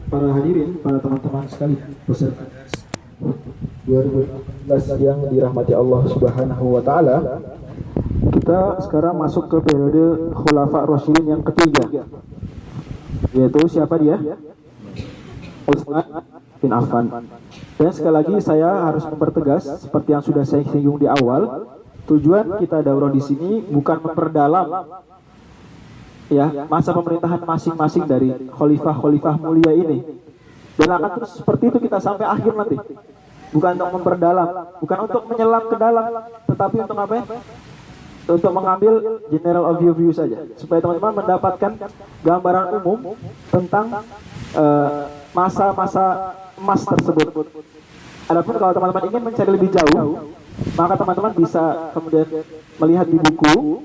para hadirin, para teman-teman sekalian, peserta 2016 yang dirahmati Allah Subhanahu wa taala. Kita sekarang masuk ke periode Khulafa Rasyidin yang ketiga. Yaitu siapa dia? Utsman bin Affan. Dan sekali lagi saya harus mempertegas seperti yang sudah saya singgung di awal, tujuan kita daurah di sini bukan memperdalam ya masa pemerintahan masing-masing dari khalifah-khalifah mulia ini. Dan akan terus seperti itu kita sampai akhir nanti. Bukan untuk memperdalam, bukan untuk menyelam ke dalam, tetapi untuk apa ya? Untuk mengambil general overview saja, supaya teman-teman mendapatkan gambaran umum tentang masa-masa emas tersebut. Adapun kalau teman-teman ingin mencari lebih jauh, maka teman-teman bisa kemudian melihat di buku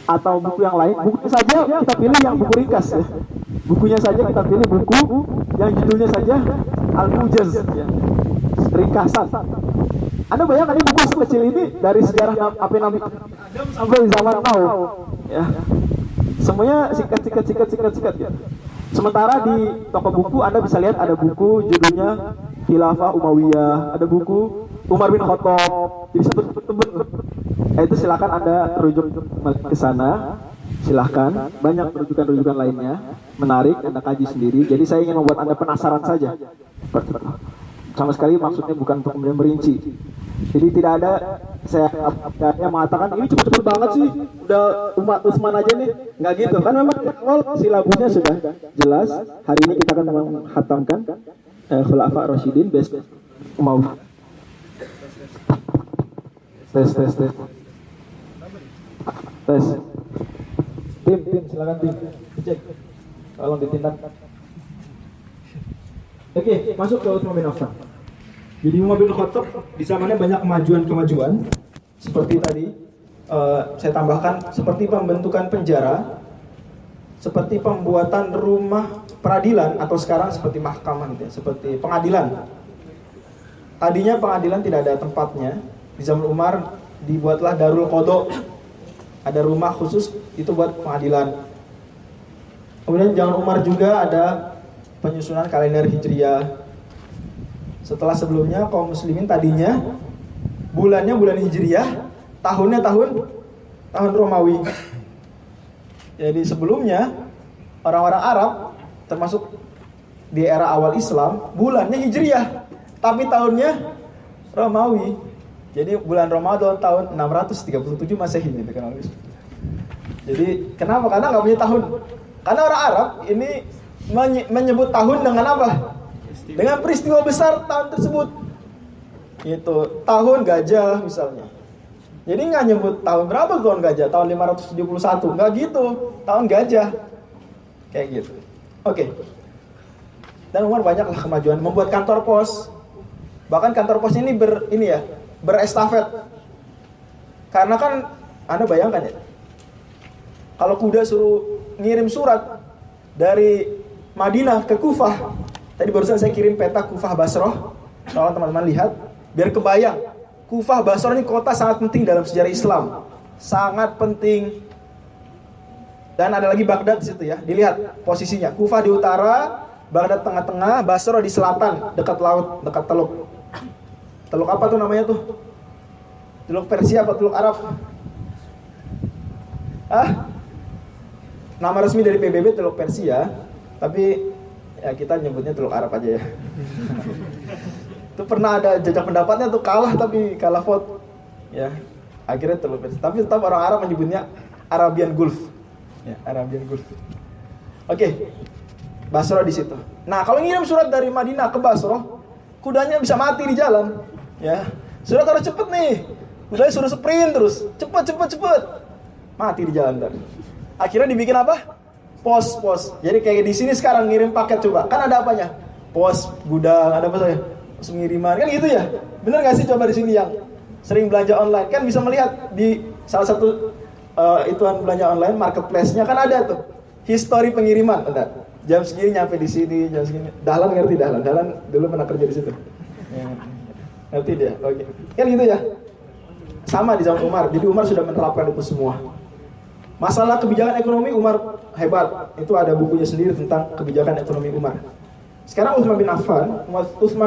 atau buku yang lain. Bukunya saja kita pilih yang buku ringkas ya. Bukunya saja kita pilih buku yang judulnya saja Al-Mujaz ya. Ringkasan. Anda bayangkan ini buku sekecil ini dari sejarah apa Nabi Adam sampai zaman now ya. Semuanya singkat ya. Sementara di toko buku Anda bisa lihat ada buku judulnya Khilafah Umayyah, ada buku Umar bin Khattab. Jadi satu tebel. Itu silakan Anda rujuk ke sana. Silahkan, banyak rujukan-rujukan lainnya menarik, Anda kaji sendiri. Jadi saya ingin membuat Anda penasaran saja. Sama sekali maksudnya bukan untuk kemudian merinci. Jadi tidak ada saya yang mengatakan ini cepet-cepet banget sih, udah umat Utsman aja nih, nggak gitu. Kan memang awal silabusnya sudah jelas. Hari ini kita akan menghatamkan Khulafa Rasyidin besok mau tes. Tim silakan tim cek, tolong ditindak. Oke, masuk ke Utsman bin Affan. Jadi Umar bin Khattab di zamannya banyak kemajuan seperti tadi saya tambahkan seperti pembentukan penjara, seperti pembuatan rumah peradilan atau sekarang seperti mahkamah gitu ya, seperti pengadilan. Tadinya pengadilan tidak ada tempatnya. Di zaman Umar dibuatlah Darul Qadha. Ada rumah khusus itu buat pengadilan. Kemudian zaman Umar juga ada penyusunan kalender Hijriah. Setelah sebelumnya kaum muslimin tadinya bulannya bulan Hijriah, tahunnya tahun Romawi. Jadi sebelumnya orang-orang Arab termasuk di era awal Islam bulannya Hijriah, tapi tahunnya Romawi. Jadi bulan Ramadan tahun 637 Masehi gitu kan. Jadi kenapa? Karena nggak punya tahun. Karena orang Arab ini menyebut tahun dengan apa? Dengan peristiwa besar tahun tersebut. Itu tahun gajah misalnya. Jadi nggak nyebut tahun berapa tahun gajah, tahun 571, nggak gitu. Tahun gajah. Kayak gitu. Oke. Dan Umar banyaklah kemajuan, membuat kantor pos. Bahkan kantor pos ini berestafet. Karena kan Anda bayangkan ya, kalau kuda suruh ngirim surat dari Madinah ke Kufah. Tadi barusan saya kirim peta Kufah Basrah. Tolong teman-teman lihat biar kebayang. Kufah Basrah ini kota sangat penting dalam sejarah Islam. Sangat penting. Dan ada lagi Baghdad di situ ya. Dilihat posisinya. Kufah di utara, Baghdad tengah-tengah, Basrah di selatan, dekat laut, dekat teluk. Teluk apa tuh namanya tuh? Teluk Persia atau teluk Arab? Nama resmi dari PBB Teluk Persia, tapi ya kita nyebutnya Teluk Arab aja ya. Itu pernah ada jajak pendapatnya tuh kalah vote. Ya, akhirnya Teluk Persia. Tapi tetap orang Arab menyebutnya Arabian Gulf. Ya, Arabian Gulf. Oke. Basrah di situ. Nah, kalau ngirim surat dari Madinah ke Basrah, kudanya bisa mati di jalan. Ya, surat harus cepet nih. Kudanya suruh sprint terus, cepet. Mati di jalan tadi. Akhirnya dibikin apa? Pos. Jadi kayak di sini sekarang ngirim paket coba. Kan ada apanya? Pos, gudang, ada apa saja? Pos pengiriman. Kan gitu ya? Bener nggak sih coba di sini yang sering belanja online? Kan bisa melihat di salah satu ituan belanja online marketplace-nya kan ada tuh history pengiriman. Ada. Jam segini nyampe di sini, jam segini. Dahlan ngerti Dahlan? Dahlan dulu pernah kerja di situ. Ya. Ngerti dia? Oke. Kan gitu ya? Sama di zaman Umar. Jadi Umar sudah menerapkan itu semua. Masalah kebijakan ekonomi Umar hebat. Itu ada bukunya sendiri tentang kebijakan ekonomi Umar. Sekarang Utsman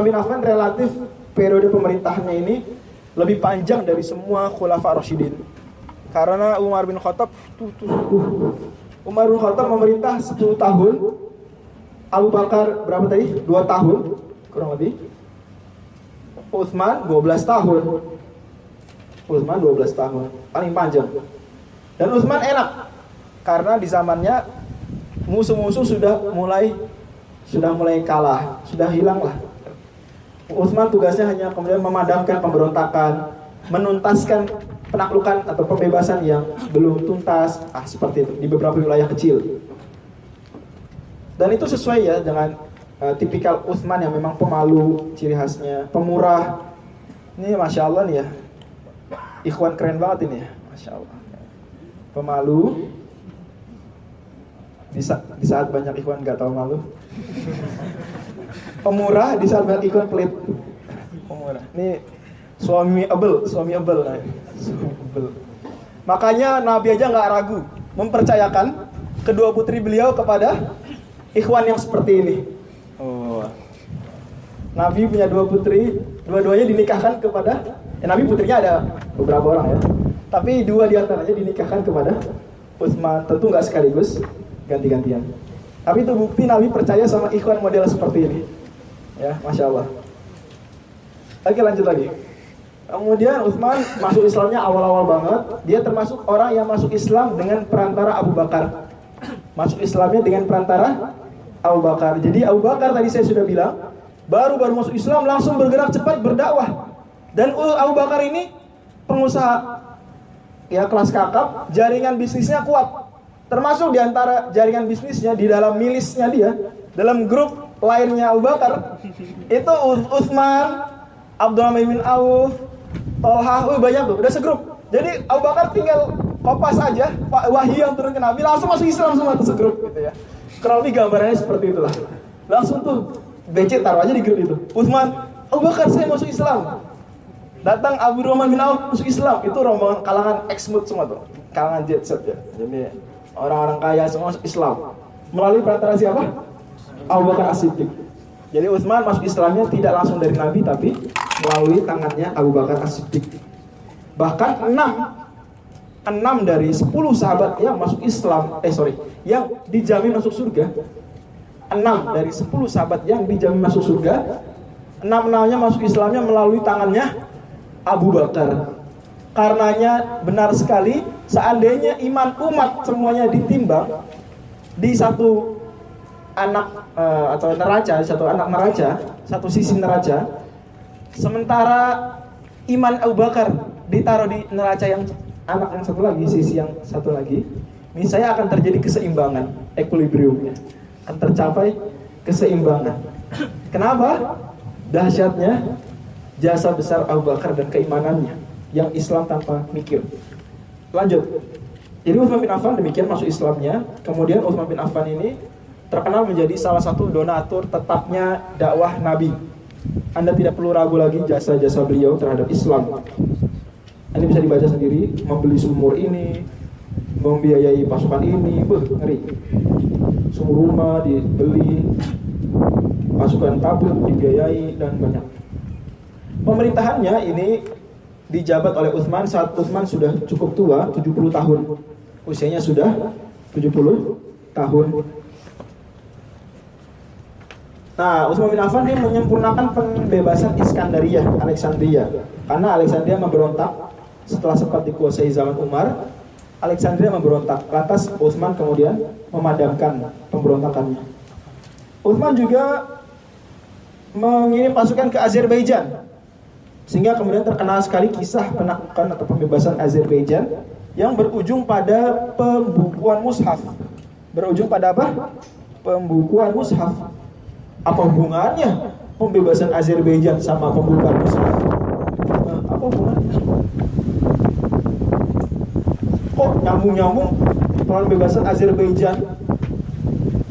bin Affan relatif periode pemerintahannya ini lebih panjang dari semua khulafa Rasyidin. Karena Umar bin Khattab memerintah 10 tahun, Abu Bakar berapa tadi? 2 tahun kurang lebih. Utsman 12 tahun. Utsman 12 tahun, paling panjang. Dan Utsman enak karena di zamannya musuh-musuh sudah mulai kalah, sudah hilang lah. Utsman tugasnya hanya kemudian memadamkan pemberontakan, menuntaskan penaklukan atau pembebasan yang belum tuntas, seperti itu di beberapa wilayah kecil. Dan itu sesuai ya dengan tipikal Utsman yang memang pemalu, ciri khasnya pemurah. Ini masya Allah nih ya, ikhwan keren banget ini ya, masya Allah. Pemalu, di saat banyak ikhwan nggak tahu malu. Pemurah di saat banyak ikhwan pelit. Pemurah. Ini suami abel. Makanya Nabi aja nggak ragu mempercayakan kedua putri beliau kepada ikhwan yang seperti ini. Nabi punya 2 putri, dua-duanya dinikahkan kepada Nabi putrinya ada beberapa orang ya. Tapi 2 di antaranya dinikahkan kepada Utsman, tentu nggak sekaligus, ganti-gantian. Tapi itu bukti Nabi percaya sama ikhwan model seperti ini. Ya, masya Allah. Oke, lanjut lagi. Kemudian Utsman masuk Islamnya awal-awal banget. Dia termasuk orang yang masuk Islam dengan perantara Abu Bakar. Masuk Islamnya dengan perantara Abu Bakar. Jadi Abu Bakar tadi saya sudah bilang, baru masuk Islam langsung bergerak cepat berdakwah. Dan Abu Bakar ini pengusaha ya kelas kakap, jaringan bisnisnya kuat. Termasuk di antara jaringan bisnisnya di dalam milisnya dia, dalam grup lainnya Abu Bakar, itu Utsman, Abdurrahman bin Auf, Tolhah, banyak tuh, udah segrup. Jadi Abu Bakar tinggal kopas aja wahyu yang turun ke Nabi, langsung masuk Islam semua tuh segrup gitu ya. Kurang lebih gambarannya seperti itulah. Langsung tuh BC taruh aja di grup itu. Utsman, Abu Bakar saya masuk Islam. Datang Abdurrahman bin Auf masuk Islam, itu rombongan kalangan ex-mut semua tuh, kalangan jet set ya. Jadi orang-orang kaya semua masuk Islam. Melalui perantara siapa? Abu Bakar As-Siddiq. Jadi Utsman masuk Islamnya tidak langsung dari Nabi, tapi melalui tangannya Abu Bakar As-Siddiq. Bahkan 6 dari 10 sahabat yang masuk Islam, yang dijamin masuk surga. 6 dari 10 sahabat yang dijamin masuk surga, 6-nya masuk Islamnya melalui tangannya Abu Bakar. Karenanya benar sekali, seandainya iman umat semuanya ditimbang di satu anak atau neraca, satu anak neraca, satu sisi neraca, sementara iman Abu Bakar ditaruh di neraca yang anak yang satu lagi, sisi yang satu lagi, ini saya akan terjadi keseimbangan, equilibriumnya akan tercapai keseimbangan. Kenapa? Dahsyatnya jasa besar Abu Bakar dan keimanannya yang Islam tanpa mikir. Lanjut. Jadi Utsman bin Affan demikian masuk Islamnya. Kemudian Utsman bin Affan ini terkenal menjadi salah satu donatur tetapnya dakwah Nabi. Anda tidak perlu ragu lagi jasa-jasa beliau terhadap Islam. Ini bisa dibaca sendiri, membeli sumur ini, membiayai pasukan ini, ngeri. Sumur rumah dibeli, pasukan tabur dibiayai, dan banyak. Pemerintahannya ini dijabat oleh Utsman saat Utsman sudah cukup tua, 70 tahun. Usianya sudah 70 tahun. Nah, Utsman bin Affan dia menyempurnakan pembebasan Iskandaria, Alexandria. Karena Alexandria memberontak setelah sempat dikuasai zaman Umar. Alexandria memberontak. Lantas Utsman kemudian memadamkan pemberontakannya. Utsman juga mengirim pasukan ke Azerbaijan. Sehingga kemudian terkenal sekali kisah penaklukan atau pembebasan Azerbaijan yang berujung pada pembukuan mushaf. Berujung pada apa? Pembukuan mushaf. Apa hubungannya pembebasan Azerbaijan sama pembukuan mushaf? Apa hubungannya? Kok nyambung-nyambung pembebasan Azerbaijan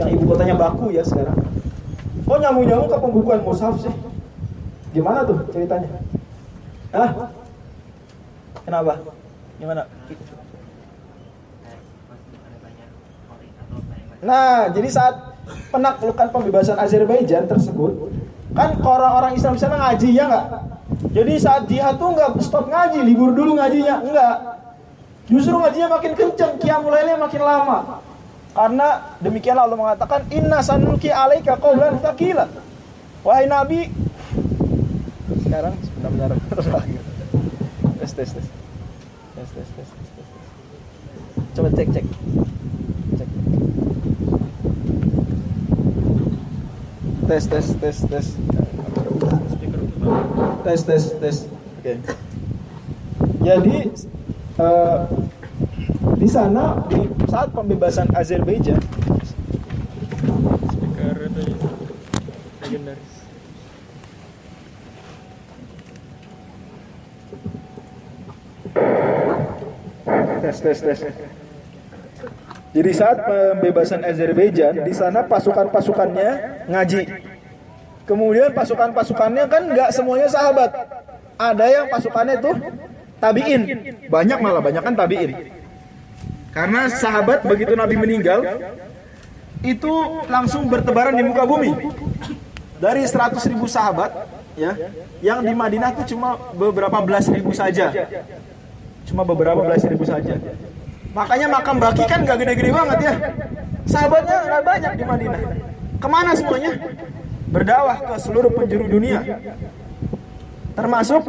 yang ibu kotanya Baku ya sekarang? Kok nyambung-nyambung ke pembukuan mushaf sih? Gimana tuh ceritanya? Hah? Kenapa? Gimana? Nah, jadi saat penaklukan pembebasan Azerbaijan tersebut, kan orang-orang Islam di sana ngaji ya nggak? Jadi saat jihad tuh nggak stop ngaji, libur dulu ngajinya, enggak. Justru ngajinya makin kenceng, qiyamul lailnya makin lama. Karena demikianlah Allah mengatakan, inna sanulqi alaika qaulan tsaqila. Wahai Nabi, sekarang benar-benar tes. Coba cek. Tes. Oke. Jadi di sana di saat pembebasan Azerbaijan, speaker itu legendaris. Tes. Jadi saat pembebasan Azerbaijan, di sana pasukan-pasukannya ngaji. Kemudian pasukan-pasukannya kan nggak semuanya sahabat. Ada yang pasukannya tuh tabi'in. Banyak kan tabi'in. Karena sahabat begitu Nabi meninggal, itu langsung bertebaran di muka bumi. Dari 100.000 sahabat, ya, yang di Madinah tuh cuma beberapa belas ribu saja. Makanya makam Baqi kan gak gede-gede banget ya. Sahabatnya gak banyak di Madinah. Kemana semuanya? Berdakwah ke seluruh penjuru dunia. Termasuk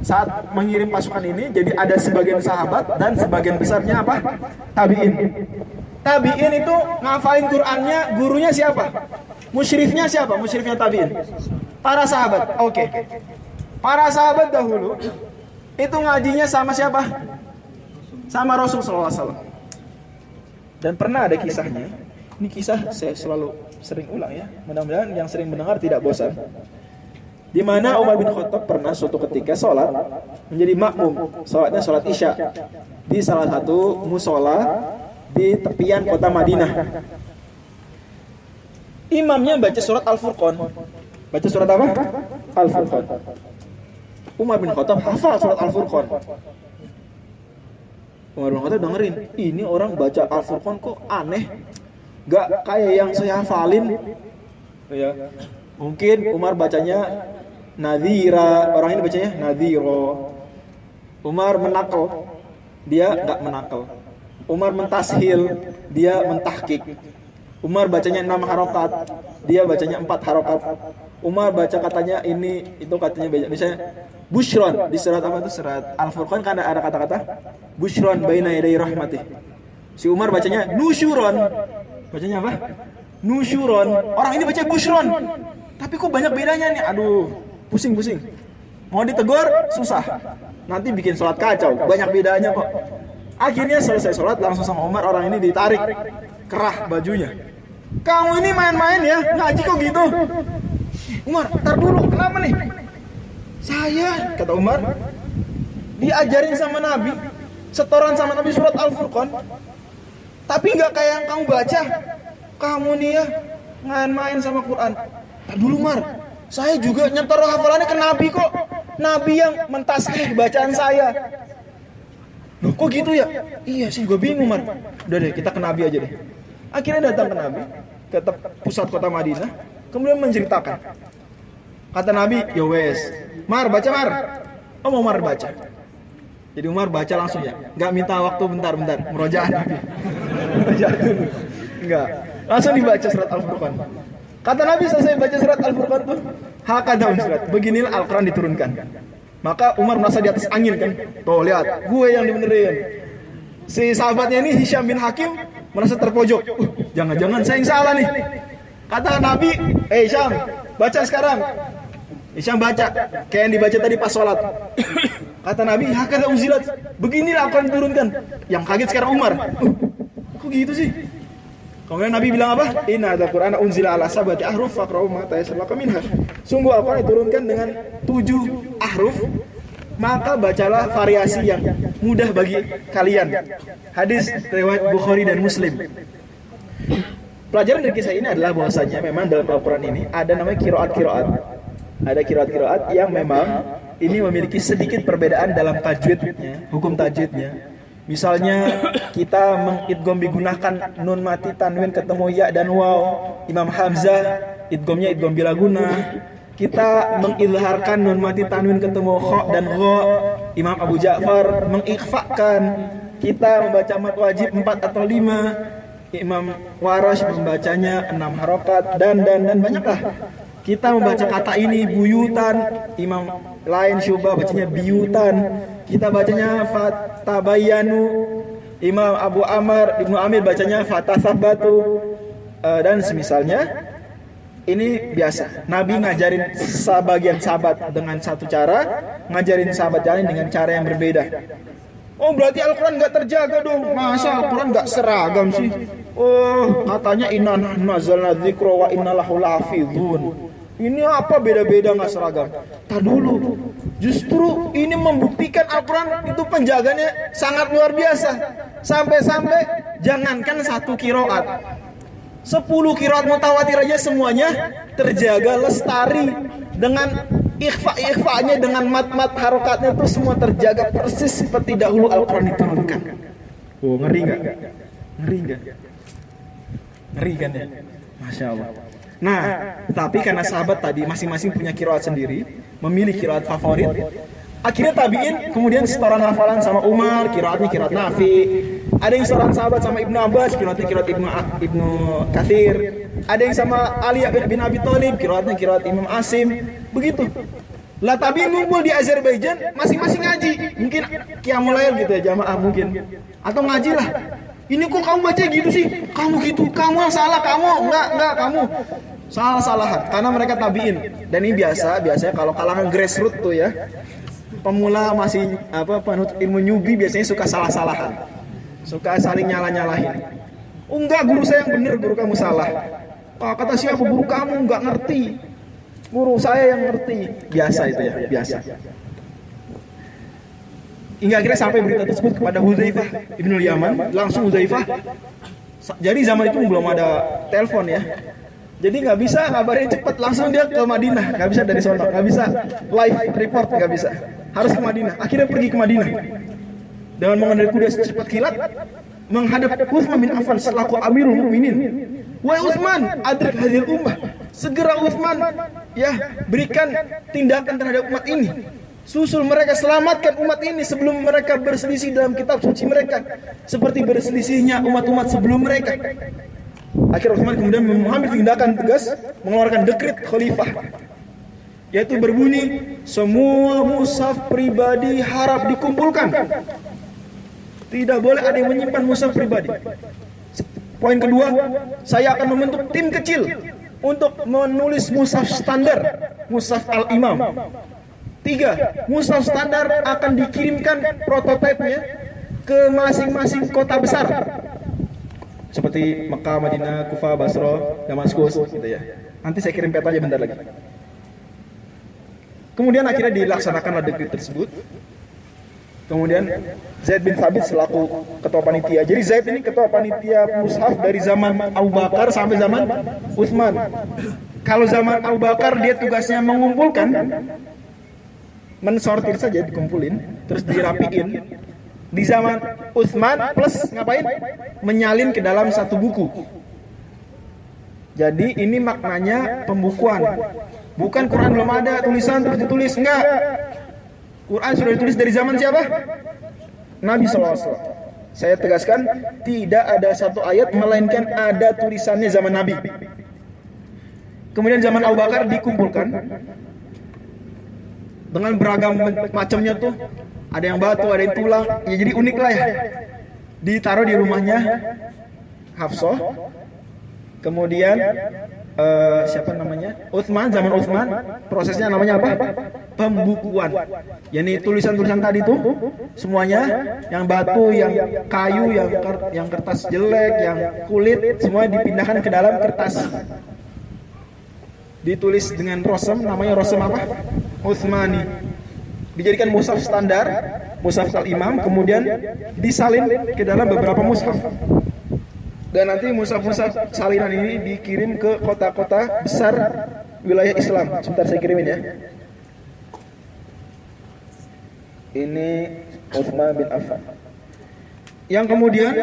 saat mengirim pasukan ini, jadi ada sebagian sahabat dan sebagian besarnya apa? Tabi'in. Tabi'in itu ngafalin Qur'annya, gurunya siapa? Musyrifnya siapa? Musyrifnya tabi'in. Para sahabat. Oke. Para sahabat dahulu itu ngajinya sama siapa? Sama Rasul SAW. Dan pernah ada kisahnya. Ini kisah saya selalu sering ulang ya. Mudah-mudahan yang sering mendengar tidak bosan. Di mana Umar bin Khattab pernah suatu ketika sholat menjadi makmum. Sholatnya sholat Isya di salah satu musola di tepian kota Madinah. Imamnya baca surat Al-Furqan. Baca surat apa? Al-Furqan. Umar bin Khattab hafal surat Al-Furqan. Umar bin Khattab dengerin, ini orang baca Al-Furqan kok aneh, gak kayak yang saya hafalin. Ya, mungkin Umar bacanya Nadhira, orang ini bacanya Nadhiro. Umar menakal, dia gak menakal. Umar mentashil, dia mentahkik. Umar bacanya 6 harokat, dia bacanya 4 harokat. Umar baca katanya ini, itu katanya beda. Misalnya Bushron di surat apa itu? Surat Al-Furqan kan ada kata-kata Bushron baina yaday rahmatih. Si Umar bacanya Nusyuron. Bacanya apa? Nusyuron. Orang ini baca Bushron. Tapi kok banyak bedanya nih? Aduh, pusing. Mau ditegur susah. Nanti bikin sholat kacau. Banyak bedanya kok. Akhirnya selesai sholat langsung sama Umar, orang ini ditarik kerah bajunya. Kamu ini main-main ya? Ngaji kok gitu? Umar, tar dulu. Kenapa nih? Saya, kata Umar, diajarin sama Nabi, setoran sama Nabi surat Al-Furqan, tapi nggak kayak yang kamu baca. Kamu nih ya, main-main sama Quran. Tar dulu Umar, saya juga nyetor hafalannya ke Nabi kok. Nabi yang mentasbih bacaan saya. Loh kok gitu ya? Iya sih, gue bingung Umar. Udah deh, kita ke Nabi aja deh. Akhirnya datang ke Nabi, ke pusat kota Madinah, kemudian menceritakan. Kata Nabi, ya wes, Mar baca Mar. Oh mau Mar baca. Jadi Umar baca langsung ya, nggak minta waktu bentar, murojaah Nabi. Murojaah dulu. Enggak, langsung dibaca surat Al-Furqan. Kata Nabi selesai baca surat Al-Furqan tuh, hakadha unzilat. Beginilah Al-Quran diturunkan. Maka Umar merasa di atas angin kan. Tuh lihat, gue yang dibenerin. Si sahabatnya ini Hisham bin Hakim merasa terpojok. Jangan-jangan saya yang salah nih. Kata Nabi, Hisham, baca sekarang. Hisham baca, kayak yang dibaca tadi pas sholat. Kata Nabi, hakadha unzilat. Beginilah Al-Quran diturunkan. Yang kaget sekarang Umar. Kok gitu sih? Kemudian Nabi bilang apa? Inna al-Qur'ana unzila ala sab'ati ahruf faqra'u ma tayassara lakum minha. Sungguh Al-Qur'an diturunkan dengan 7 ahruf, maka bacalah variasi yang mudah bagi kalian. Hadis riwayat Bukhari dan Muslim. Pelajaran dari kisah ini adalah bahwasanya memang dalam Al-Qur'an ini ada namanya qiraat-qiraat. Ada qiraat-qiraat yang memang ini memiliki sedikit perbedaan dalam tajwidnya, hukum tajwidnya. Misalnya kita mengidgham digunakan nun mati tanwin ketemu ya dan waw. Imam Hamzah idghamnya idgham bila guna. Kita mengizharkan nun mati tanwin ketemu kha dan gha. Imam Abu Ja'far mengikhfakan. Kita membaca mad wajib 4 atau 5. Imam Warash membacanya 6 harokat dan banyaklah. Kita membaca kata ini buyutan. Imam lain Syu'bah bacanya biyutan. Kita bacanya fatabayanu. Imam Abu Ibnu Amir bacanya fatasabatu, dan semisalnya. Ini biasa. Nabi ngajarin sebagian sahabat dengan satu cara, ngajarin sahabat lain dengan cara yang berbeda. Oh, berarti Al-Quran gak terjaga dong. Masa Al-Quran gak seragam sih? Oh, katanya inna nazzalna dzikra wa inna lahu lahafizun. Ini apa beda-beda gak seragam? Tar dulu. Justru ini membuktikan Al-Quran itu penjaganya sangat luar biasa. Sampai-sampai jangankan satu qiraat, 10 qiraat mutawatir aja semuanya terjaga lestari dengan ikhfa-ikhfanya, dengan mat-mat harokatnya itu semua terjaga persis seperti dahulu Al-Quran diturunkan. Oh, ngeri gak? Ngeri gak? Ngeri kan ya? Masya Allah. Nah, tapi karena sahabat tadi masing-masing punya qiraat sendiri, memilih qiraat favorit, akhirnya tabi'in kemudian setoran hafalan sama Umar, qiraatnya qiraat Nafi. Ada yang seorang sahabat sama Ibnu Abbas, qiraatnya qiraat Ibnu Katsir. Ada yang sama Ali bin Abi Thalib, qiraatnya qiraat Imam Asim. Begitu. Lah tabi'in ngumpul di Azerbaijan, masing-masing ngaji. Mungkin qiyamul lail gitu ya jamaah mungkin. Atau ngaji lah. Ini kok kamu baca gitu sih? Kamu gitu, kamu yang salah, kamu enggak kamu. Salah-salahan karena mereka tabi'in. Dan ini biasanya kalau kalangan grassroots tuh ya. Pemula masih penutut ilmu newbie biasanya suka salah-salahan. Suka saling nyalah-nyalahin. Oh, enggak, guru saya yang benar, guru kamu salah. Oh, kata siapa, guru kamu enggak ngerti. Guru saya yang ngerti. Biasa itu ya, biasa. Hingga akhirnya sampai berita tersebut kepada Hudzaifah ibnul Yaman. Langsung Hudzaifah. Jadi zaman itu belum ada telepon ya. Jadi nggak bisa ngabarin cepat, langsung dia ke Madinah. Nggak bisa dari sono, nggak bisa live report, nggak bisa. Harus ke Madinah. Akhirnya pergi ke Madinah. Dengan mengendarai kuda secepat kilat, menghadap Utsman bin Affan selaku Amirul Mukminin. Wahai Utsman, adrik hadhil ummah. Segera Utsman, ya, berikan tindakan terhadap umat ini. Susul mereka, selamatkan umat ini sebelum mereka berselisih dalam kitab suci mereka, seperti berselisihnya umat-umat sebelum mereka. Akhirnya Utsman kemudian mengambil tindakan tegas, mengeluarkan dekret khalifah, yaitu berbunyi semua mushaf pribadi harap dikumpulkan. Tidak boleh ada yang menyimpan mushaf pribadi. Poin kedua, saya akan membentuk tim kecil untuk menulis mushaf standar, mushaf al-imam. 3, mushaf standar akan dikirimkan prototipenya ke masing-masing kota besar, seperti Mekah, Madinah, Kufah, Basra, Damaskus, gitu ya. Nanti saya kirim petanya bentar lagi. Kemudian akhirnya dilaksanakanlah dekret tersebut. Kemudian Zaid bin Thabit selaku ketua panitia. Jadi Zaid ini ketua panitia mushaf dari zaman Abu Bakar sampai zaman Utsman. Kalau zaman Abu Bakar dia tugasnya mengumpulkan, mensortir saja, dikumpulin, terus dirapiin. Di zaman Utsman plus ngapain? Menyalin ke dalam satu buku. Jadi ini maknanya pembukuan. Bukan Quran belum ada tulisan terus ditulis, enggak. Quran sudah ditulis dari zaman siapa? Nabi SAW. Saya tegaskan, tidak ada satu ayat melainkan ada tulisannya zaman Nabi. Kemudian zaman Abu Bakar dikumpulkan dengan beragam macamnya tuh. Ada yang batu, ada yang tulang, ya jadi unik lah ya. Ditaruh di rumahnya Hafsah. Kemudian siapa namanya? Utsman, zaman Utsman, prosesnya namanya apa? Pembukuan. Yani tulisan-tulisan tadi tuh semuanya, yang batu, yang kayu, yang kertas jelek, yang kulit, semua dipindahkan ke dalam kertas. Ditulis dengan rosem, namanya rosem apa? Utsmani. Dijadikan mushaf standar, mushaf al-imam, kemudian disalin ke dalam beberapa mushaf. Dan nanti mushaf-mushaf salinan ini dikirim ke kota-kota besar wilayah Islam. Sebentar saya kirimin ya. Ini Utsman bin Affan. Yang kemudian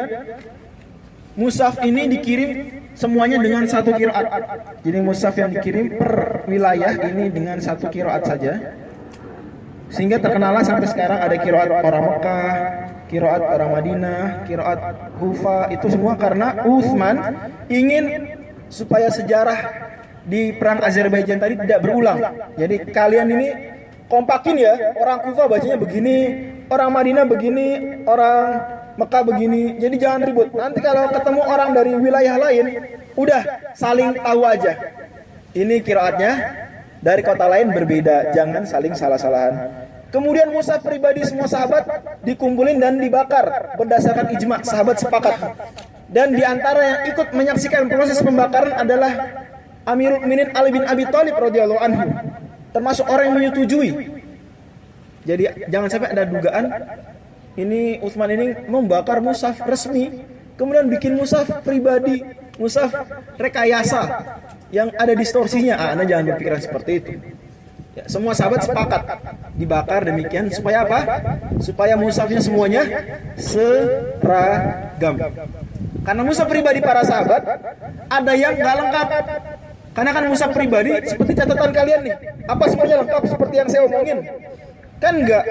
mushaf ini dikirim semuanya dengan satu qiraat. Jadi mushaf yang dikirim per wilayah ini dengan satu qiraat saja. Sehingga terkenalah sampai sekarang ada qiraat orang Mekah, qiraat orang Madinah, qiraat Kufa, itu semua karena Utsman ingin supaya sejarah di perang Azerbaijan tadi tidak berulang. Jadi kalian ini kompakin ya, orang Kufa bacanya begini, orang Madinah begini, orang Mekah begini. Jadi jangan ribut. Nanti kalau ketemu orang dari wilayah lain, udah saling tahu aja. Ini qiraatnya dari kota lain berbeda, jangan saling salah-salahan. Kemudian mushaf pribadi semua sahabat dikumpulin dan dibakar berdasarkan ijma, sahabat sepakat. Dan di antara yang ikut menyaksikan proses pembakaran adalah Amirul Mukminin Ali bin Abi Thalib radhiyallahu anhu, termasuk orang yang menyetujui. Jadi jangan sampai ada dugaan ini Utsman ini membakar mushaf resmi, kemudian bikin mushaf pribadi, mushaf rekayasa yang ada distorsinya. Anda jangan berpikiran seperti itu. Ya, semua sahabat sepakat dibakar demikian supaya apa? Supaya mushafnya semuanya seragam. Karena mushaf pribadi para sahabat ada yang nggak lengkap. Karena kan mushaf pribadi seperti catatan kalian nih, apa semuanya lengkap seperti yang saya omongin? Kan enggak,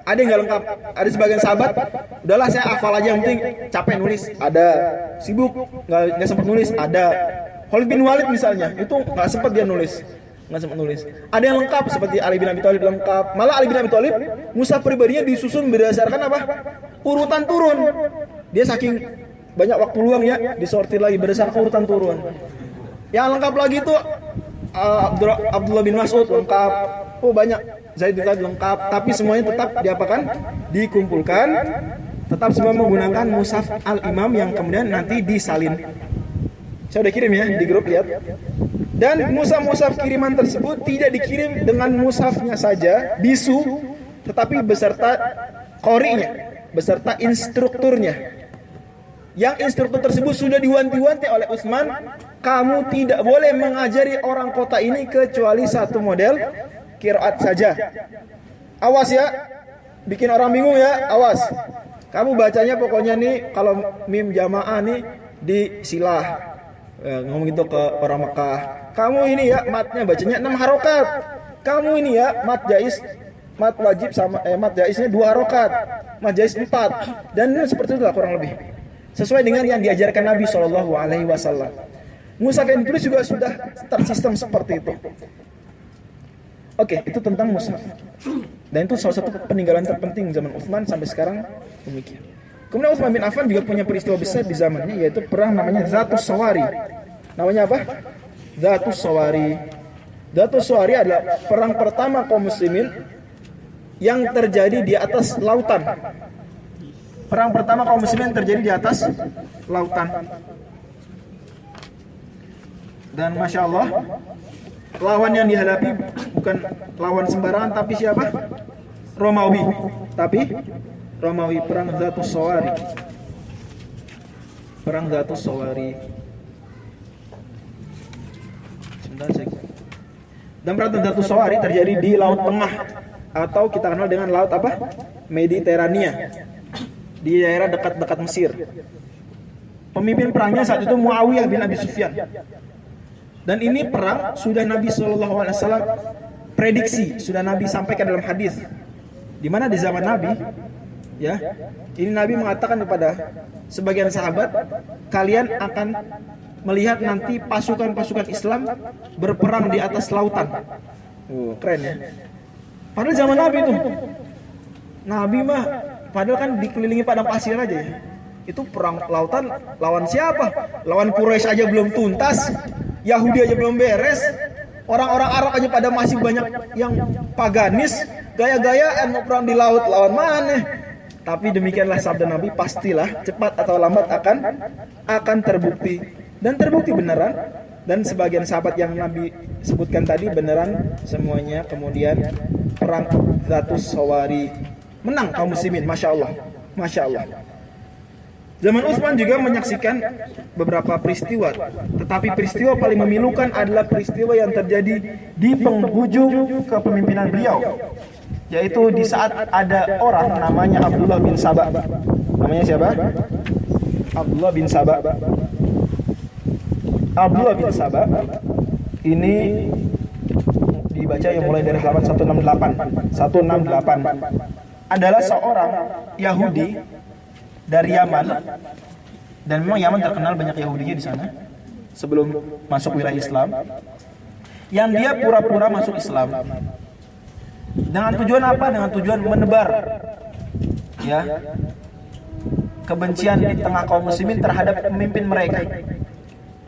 ada yang nggak lengkap. Ada sebagian sahabat, udahlah saya hafal aja yang penting, capek nulis. Ada sibuk nggak sempat nulis. Ada Khalid bin Walid misalnya, itu nggak sempat dia nulis, nggak sempat nulis. Ada yang lengkap seperti Ali bin Abi Thalib lengkap. Malah Ali bin Abi Thalib mushaf pribadinya disusun berdasarkan apa? Urutan turun. Dia saking banyak waktu luang ya, disortir lagi berdasarkan urutan turun. Yang lengkap lagi itu Abdullah bin Mas'ud lengkap. Oh banyak, Zaid bin Thabit lengkap. Tapi semuanya tetap diapakan? Dikumpulkan. Tetap semua menggunakan mushaf al-imam yang kemudian nanti disalin. Saya udah kirim ya di grup, lihat. Dan mushaf-mushaf kiriman tersebut tidak dikirim dengan mushafnya saja, bisu, tetapi beserta qori'nya, beserta instrukturnya. Yang instruktur tersebut sudah diwanti-wanti oleh Utsman, kamu tidak boleh mengajari orang kota ini kecuali satu model qiraat saja. Awas ya, bikin orang bingung ya, awas. Kamu bacanya pokoknya nih, kalau mim jamaah nih di silah. Ngomong gitu ke orang Mekah. Kamu ini ya matnya bacanya 6 harokat. Kamu ini ya mat jais, mat wajib sama mat jaisnya 2 harokat, mat jais 4. Dan seperti itulah kurang lebih. Sesuai dengan yang diajarkan Nabi Shallallahu Alaihi Wasallam. Mushaf yang ditulis juga sudah tersistem seperti itu. Oke, itu tentang mushaf. Dan itu salah satu peninggalan terpenting zaman Utsman sampai sekarang demikian. Kemudian Utsman bin Affan juga punya peristiwa besar di zamannya, yaitu perang namanya Dzatus Sawari. Namanya apa? Dzatus Sawari. Dzatus Sawari adalah perang pertama kaum muslimin yang terjadi di atas lautan. Perang pertama kaum muslimin terjadi di atas lautan. Dan Masya Allah, lawan yang dihadapi bukan lawan sembarangan, tapi siapa? Romawi. Tapi Romawi, perang Dzatus Sawari. Perang Dzatus Sawari. Dan perang Dzatus Sawari terjadi di Laut Tengah, atau kita kenal dengan laut apa? Mediterania, di daerah dekat-dekat Mesir. Pemimpin perangnya saat itu Muawiyah bin Abi Sufyan. Dan ini perang sudah Nabi SAW prediksi, sudah Nabi sampaikan dalam hadis. Di mana di zaman Nabi, ya, ini Nabi mengatakan kepada sebagian sahabat, kalian akan melihat nanti pasukan-pasukan Islam berperang di atas lautan. Keren ya. Padahal zaman Nabi itu, Nabi mah padahal kan dikelilingi padang pasir aja ya. Itu perang lautan lawan siapa? Lawan Quraisy aja belum tuntas, Yahudi aja belum beres, orang-orang Arab aja pada masih banyak yang paganis, gaya-gayaan mau perang di laut, lawan mana? Tapi demikianlah sabda Nabi, pastilah cepat atau lambat akan terbukti. Dan terbukti beneran. Dan sebagian sahabat yang Nabi sebutkan tadi beneran semuanya. Kemudian perang Dzatus Sawari menang kaum muslimin, Masya Allah, Masya Allah. Zaman Utsman juga menyaksikan beberapa peristiwa, tetapi peristiwa paling memilukan adalah peristiwa yang terjadi di penghujung kepemimpinan beliau, yaitu di saat ada orang namanya Abdullah bin Sabah. Namanya siapa? Abdullah bin Saba. Abdullah bin Saba ini dibaca yang mulai dari halaman 168 adalah seorang Yahudi dari Yaman, dan memang Yaman terkenal banyak Yahudinya di sana sebelum masuk wilayah Islam, yang dia pura-pura masuk Islam dengan tujuan apa? Dengan tujuan menebar ya kebencian di tengah kaum muslimin terhadap pemimpin mereka.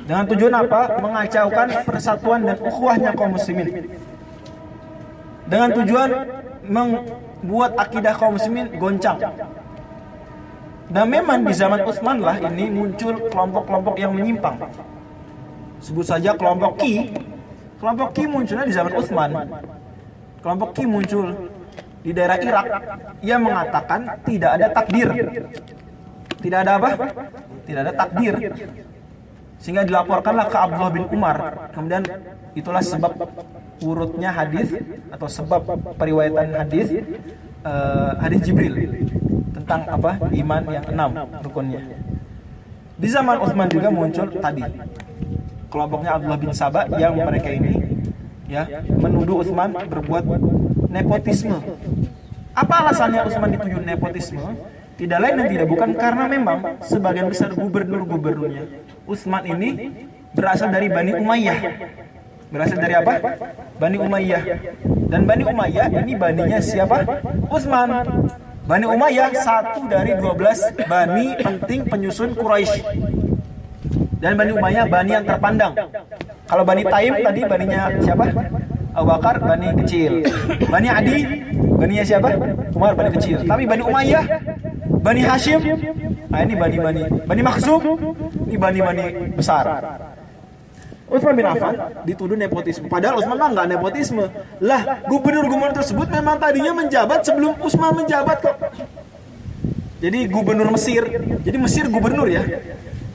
Dengan tujuan apa? Mengacaukan persatuan dan ukhuwahnya kaum muslimin. Dengan tujuan membuat akidah kaum muslimin goncang. Dan memang di zaman Utsman lah ini muncul kelompok-kelompok yang menyimpang. Sebut saja kelompok Qi. Kelompok Qi munculnya di zaman Utsman. Kelompok Qi muncul di daerah Irak. Ia mengatakan tidak ada takdir. Tidak ada apa? Tidak ada takdir. Sehingga dilaporkanlah ke Abdullah bin Umar. Kemudian itulah sebab urutnya hadis atau sebab periwayatan hadis hadis Jibril tentang apa? Iman yang 6 rukunnya. Di zaman Utsman juga muncul tadi kelompoknya Abdullah bin Saba yang mereka ini ya menuduh Utsman berbuat nepotisme. Apa alasannya Utsman dituduh nepotisme? Tidak lain dan tidak bukan karena memang sebagian besar gubernur-gubernurnya Utsman ini berasal dari Bani Umayyah. Berasal dari apa? Bani Umayyah. Dan Bani Umayyah ini baninya siapa? Utsman. Bani Umayyah satu dari 12 bani penting penyusun Quraisy. Dan Bani Umayyah bani yang terpandang. Kalau Bani Taim tadi baninya siapa? Abu Bakar, bani kecil. Bani Adi, baninya siapa? Umar, bani kecil. Tapi Bani Umayyah, Bani Hashim, nah ini Bani Makhzum, ini bani besar. Utsman bin Affan dituduh nepotisme. Padahal Utsman mah nggak nepotisme. Lah, gubernur-gubernur tersebut memang tadinya menjabat sebelum Utsman menjabat kok. Jadi gubernur Mesir. Jadi Mesir gubernur ya.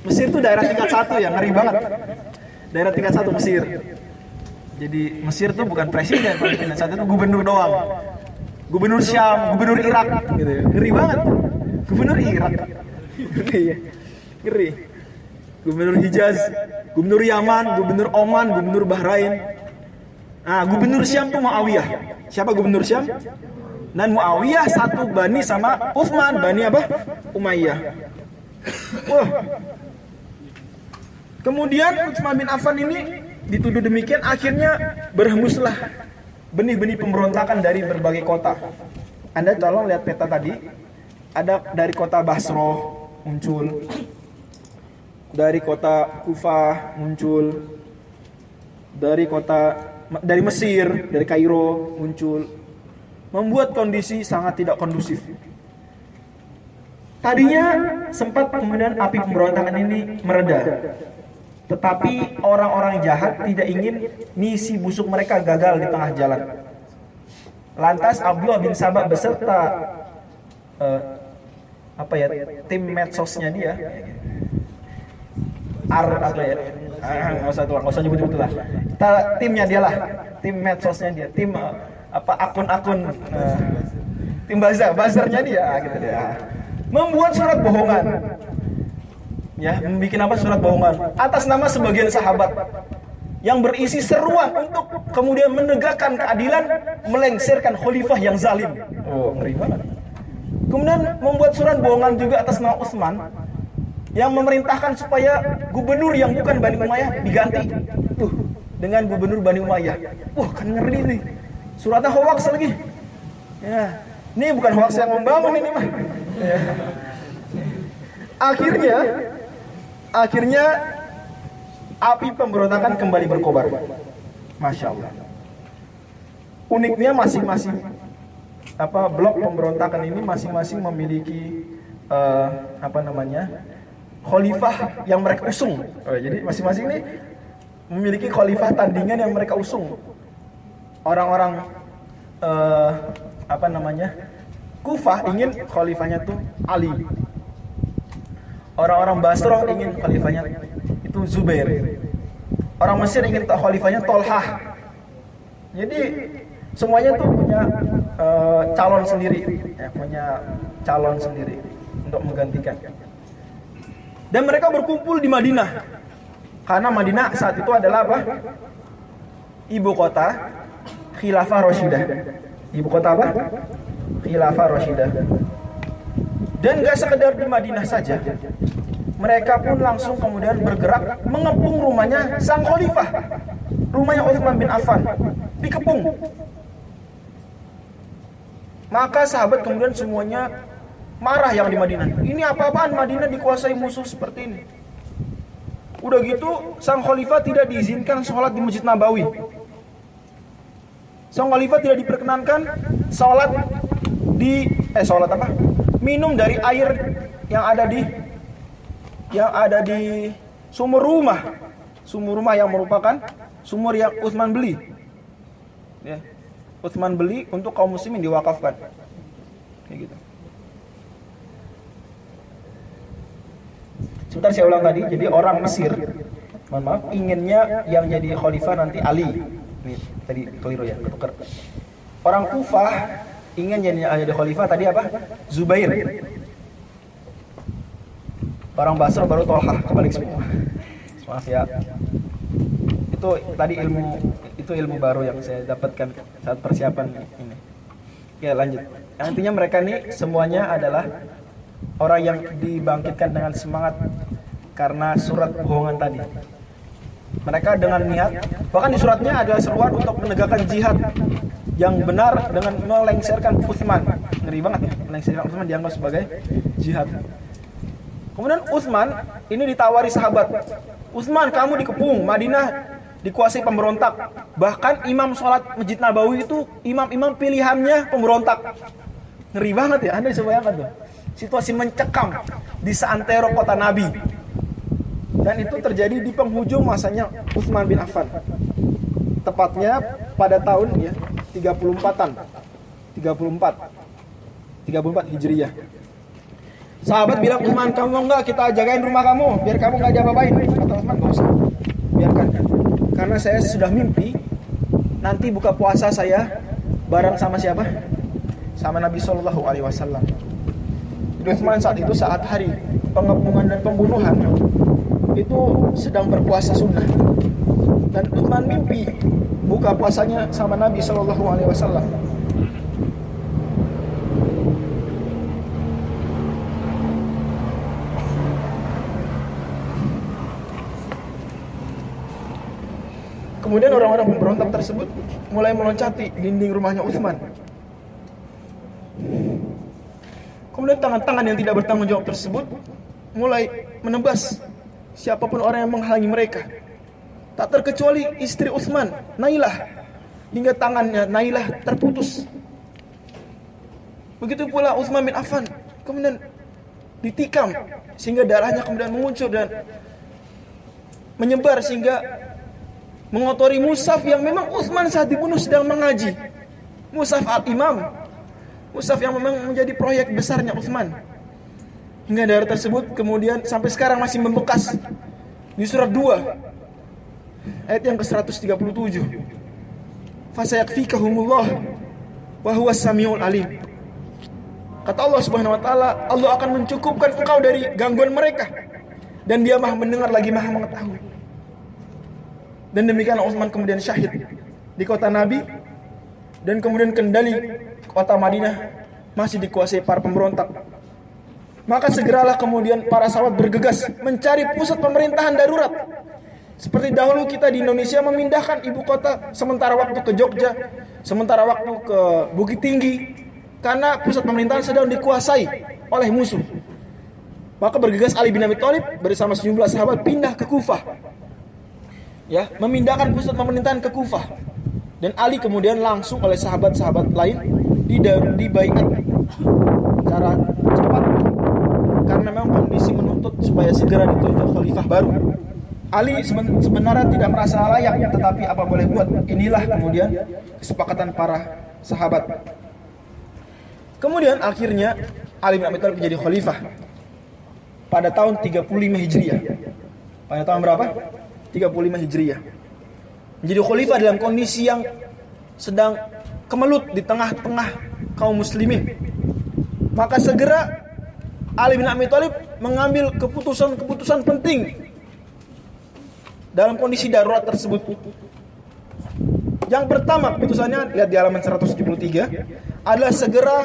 Mesir tuh daerah tingkat 1 ya, ngeri banget. Daerah tingkat 1 Mesir. Jadi Mesir tuh bukan presiden, tingkat 1 itu gubernur doang. Gubernur Syam, gubernur Irak gitu ya. Ngeri banget. Gubernur Irak. Ngeri. Gubernur Hijaz, gubernur Yaman, gubernur Oman, gubernur Bahrain. Nah, gubernur Syam tuh Muawiyah. Siapa gubernur Syam? Dan Muawiyah satu bani sama Utsman, bani apa? Umayyah. Wah. Kemudian Utsman bin Affan ini dituduh demikian, akhirnya berhembuslah benih-benih pemberontakan dari berbagai kota. Anda tolong lihat peta tadi. Ada dari kota Basro muncul, dari kota Kufah muncul, dari Mesir, dari Kairo muncul, membuat kondisi sangat tidak kondusif. Tadinya sempat kemudian api pemberontakan ini mereda, tetapi orang-orang jahat tidak ingin misi busuk mereka gagal di tengah jalan. Lantas Abdullah bin Saba beserta tim medsosnya dia, nggak usah nyebut lah. Timnya dia lah, tim medsosnya dia, tim akun-akun, tim bazarnya dia, gitu dia. Membuat surat bohongan, ya, membuat surat bohongan atas nama sebagian sahabat yang berisi seruan untuk kemudian menegakkan keadilan, melengsarkan khalifah yang zalim. Oh, ngeri banget. Kemudian membuat surat bohongan juga atas nama Utsman yang memerintahkan supaya gubernur yang bukan Bani Umayyah diganti tuh dengan gubernur Bani Umayyah. Wah, kan ngeri nih. Suratnya hoax lagi. Ya, ini bukan hoax yang membangun ini mah. Ya. Akhirnya api pemberontakan kembali berkobar. Masya Allah. Uniknya masing-masing blok pemberontakan ini masing-masing memiliki khalifah yang mereka usung. Jadi masing-masing ini memiliki khalifah tandingan yang mereka usung. Orang-orang Kufah ingin khalifahnya tuh Ali. Orang-orang Basrah ingin khalifahnya itu Zubair. Orang Mesir ingin khalifahnya Tolhah. Jadi semuanya tuh punya calon sendiri, ya, punya calon sendiri untuk menggantikan. Dan mereka berkumpul di Madinah. Karena Madinah saat itu adalah apa? Ibu kota Khilafah Rasyidah. Ibu kota apa? Khilafah Rasyidah. Dan gak sekedar di Madinah saja, mereka pun langsung kemudian bergerak mengepung rumahnya sang khalifah, rumahnya Utsman bin Affan, dikepung. Maka sahabat kemudian semuanya marah yang di Madinah. Ini apa-apaan Madinah dikuasai musuh seperti ini. Udah gitu, sang khalifah tidak diizinkan sholat di Masjid Nabawi. Sang khalifah tidak diperkenankan sholat minum dari air yang ada di sumur rumah yang merupakan sumur yang Utsman beli. Ya. Utsman beli untuk kaum muslimin diwakafkan. Kayak gitu. Sebentar saya ulang tadi. Jadi orang Mesir, mohon maaf, inginnya yang jadi khalifah nanti Ali. Ini tadi keliru ya, ketukar. Orang Kufah ingin jadi khalifah tadi apa? Zubair. Orang Basra baru Tolhah, kebalik semua. Maaf ya. Itu ilmu baru yang saya dapatkan saat persiapan ini. Ya lanjut. Yang intinya mereka nih semuanya adalah orang yang dibangkitkan dengan semangat karena surat bohongan tadi. Mereka dengan niat, bahkan di suratnya ada seruan untuk menegakkan jihad yang benar dengan melengsarkan Utsman. Ngeri banget ya, melengsarkan Utsman dianggap sebagai jihad. Kemudian Utsman ini ditawari sahabat. Utsman, kamu dikepung, Madinah dikuasai pemberontak. Bahkan imam sholat Masjid Nabawi itu imam-imam pilihannya pemberontak. Ngeri banget ya, Anda bisa bayangkan tuh. Situasi mencekam di seantero kota Nabi. Dan itu terjadi di penghujung masanya Utsman bin Affan. Tepatnya pada tahun ya 34 Hijriyah. Sahabat bilang, Utsman, kamu mau enggak kita jagain rumah kamu biar kamu enggak diapa-apain? Kata Utsman, enggak usah. Biarkan. Karena saya sudah mimpi nanti buka puasa saya bareng sama siapa? Sama Nabi Shallallahu alaihi wasallam. Utsman saat itu saat hari pengepungan dan pembunuhan itu sedang berpuasa sunnah. Dan Utsman mimpi buka puasanya sama Nabi Shallallahu alaihi wasallam. Kemudian orang-orang pemberontak tersebut mulai meloncati dinding rumahnya Utsman. Kemudian tangan-tangan yang tidak bertanggung jawab tersebut mulai menebas siapapun orang yang menghalangi mereka. Tak terkecuali istri Utsman, Nailah, hingga tangannya Nailah terputus. Begitu pula Utsman bin Affan kemudian ditikam sehingga darahnya kemudian mengucur dan menyebar sehingga mengotori mushaf yang memang Utsman saat dibunuh sedang mengaji. Mushaf Al-Imam, mushaf yang memang menjadi proyek besarnya Utsman. Hingga darah tersebut kemudian sampai sekarang masih membekas di surat 2 ayat yang ke-137. Fasayakfikahumullah wa huwas samiul alim. Kata Allah Subhanahu wa taala, Allah akan mencukupkan engkau dari gangguan mereka dan Dia Maha mendengar lagi Maha mengetahui. Dan demikian Utsman kemudian syahid di kota Nabi, dan kemudian kendali kota Madinah masih dikuasai para pemberontak. Maka segeralah kemudian para sahabat bergegas mencari pusat pemerintahan darurat. Seperti dahulu kita di Indonesia memindahkan ibu kota sementara waktu ke Jogja, sementara waktu ke Bukit Tinggi, karena pusat pemerintahan sedang dikuasai oleh musuh. Maka bergegas Ali bin Abi Thalib bersama sejumlah sahabat pindah ke Kufah. Ya, memindahkan pusat pemerintahan ke Kufah. Dan Ali kemudian langsung oleh sahabat-sahabat lain dibaiat secara cepat karena memang kondisi menuntut supaya segera ditunjuk khalifah baru. Ali sebenarnya tidak merasa layak, tetapi apa boleh buat, inilah kemudian kesepakatan para sahabat. Kemudian akhirnya Ali bin Abi Thalib menjadi khalifah pada tahun 35 Hijriah. Pada tahun berapa? 35 Hijriah. Menjadi khalifah dalam kondisi yang sedang kemelut di tengah-tengah kaum muslimin. Maka segera Ali bin Abi Thalib mengambil keputusan-keputusan penting dalam kondisi darurat tersebut. Yang pertama keputusannya, lihat di halaman 173, adalah segera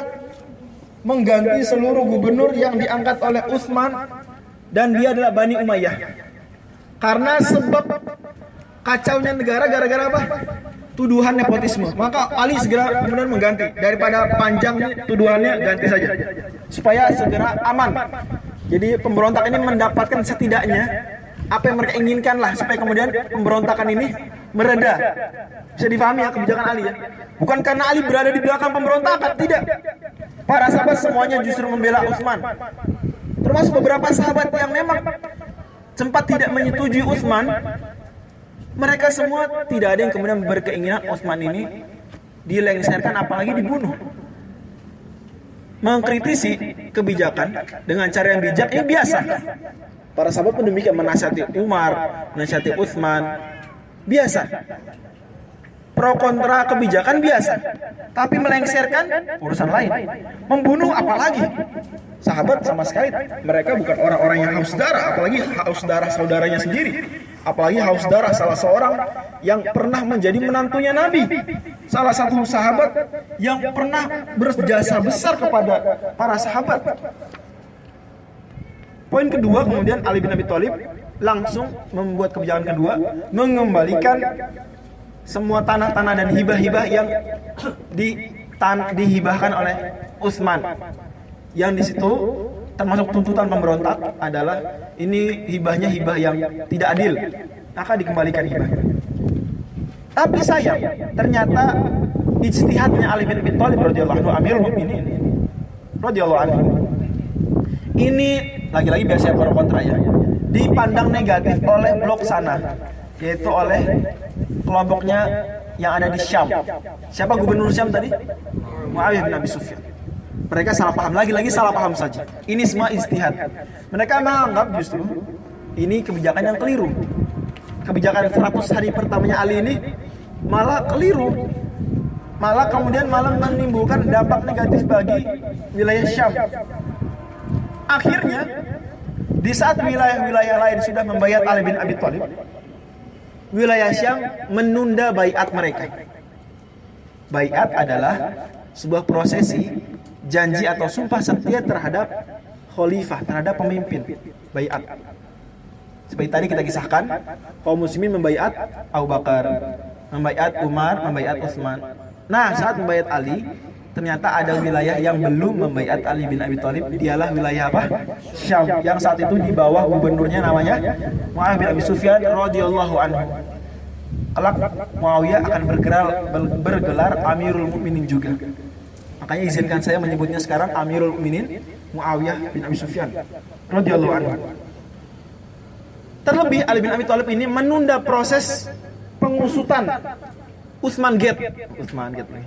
mengganti seluruh gubernur yang diangkat oleh Utsman, dan dia adalah Bani Umayyah. Karena sebab kacaunya negara gara-gara apa? Tuduhan nepotisme. Maka Ali segera kemudian mengganti, daripada panjang tuduhannya, ganti saja supaya segera aman. Jadi pemberontak ini mendapatkan setidaknya apa yang mereka inginkan lah, supaya kemudian pemberontakan ini mereda. Bisa difahami ya kebijakan Ali ya. Bukan karena Ali berada di belakang pemberontakan, tidak. Para sahabat semuanya justru membela Utsman. Termasuk beberapa sahabat yang memang sempat tidak menyetujui Utsman. Mereka semua tidak ada yang kemudian berkeinginan Utsman ini dilengsarkan, apalagi dibunuh. Mengkritisi kebijakan dengan cara yang bijak ini biasa. Para sahabat pun demikian, menasihati Umar, menasihati Utsman, biasa. Pro kontra kebijakan biasa. Tapi melengsarkan urusan lain. Membunuh apalagi. Sahabat sama sekali mereka bukan orang-orang yang haus darah, apalagi haus darah saudaranya sendiri. Apalagi haus darah salah seorang yang pernah menjadi menantunya Nabi. Salah satu sahabat yang pernah berjasa besar kepada para sahabat. Poin kedua, kemudian Ali bin Abi Thalib langsung membuat kebijakan kedua, mengembalikan semua tanah-tanah dan hibah-hibah yang dihibahkan oleh Utsman. Yang di situ termasuk tuntutan pemberontak adalah ini hibahnya hibah yang tidak adil, maka dikembalikan hibahnya. Tapi sayang, ternyata ijtihadnya Ali bin Abi Thalib radhiyallahu anhu, Amirul Mukminin radhiyallahu anhu, ini lagi-lagi biasa pro kontra ya, dipandang negatif oleh blok sana, yaitu oleh kelompoknya yang ada di Syam. Siapa gubernur Syam tadi? Muawiyah bin Abi Sufyan. Mereka salah paham, lagi-lagi salah paham saja. Ini semua ijtihad. Mereka menganggap justru ini kebijakan yang keliru. Kebijakan 100 hari pertamanya Ali ini malah keliru. Malah kemudian menimbulkan dampak negatif bagi wilayah Syam. Akhirnya, di saat wilayah-wilayah lain sudah membayat Ali bin Abi Thalib, wilayah Syam menunda baiat mereka. Baiat adalah sebuah prosesi janji atau sumpah setia terhadap khalifah, terhadap pemimpin. Baiat. Seperti tadi kita kisahkan, kaum muslimin membaiat Abu Bakar, membaiat Umar, membaiat Utsman. Nah, saat membaiat Ali, ternyata ada wilayah yang belum membaiat Ali bin Abi Thalib. Dialah wilayah apa? Syam, yang saat itu di bawah gubernurnya namanya Muawiyah bin Abi Sufyan radhiyallahu anhu. Kelak Muawiyah akan bergelar Amirul Mukminin juga. Makanya izinkan saya menyebutnya sekarang Amirul Mukminin Muawiyah bin Abi Sufyan radhiyallahu anhu. Terlebih Ali bin Abi Thalib ini menunda proses pengusutan Utsman Gate. Utsman Gate nih.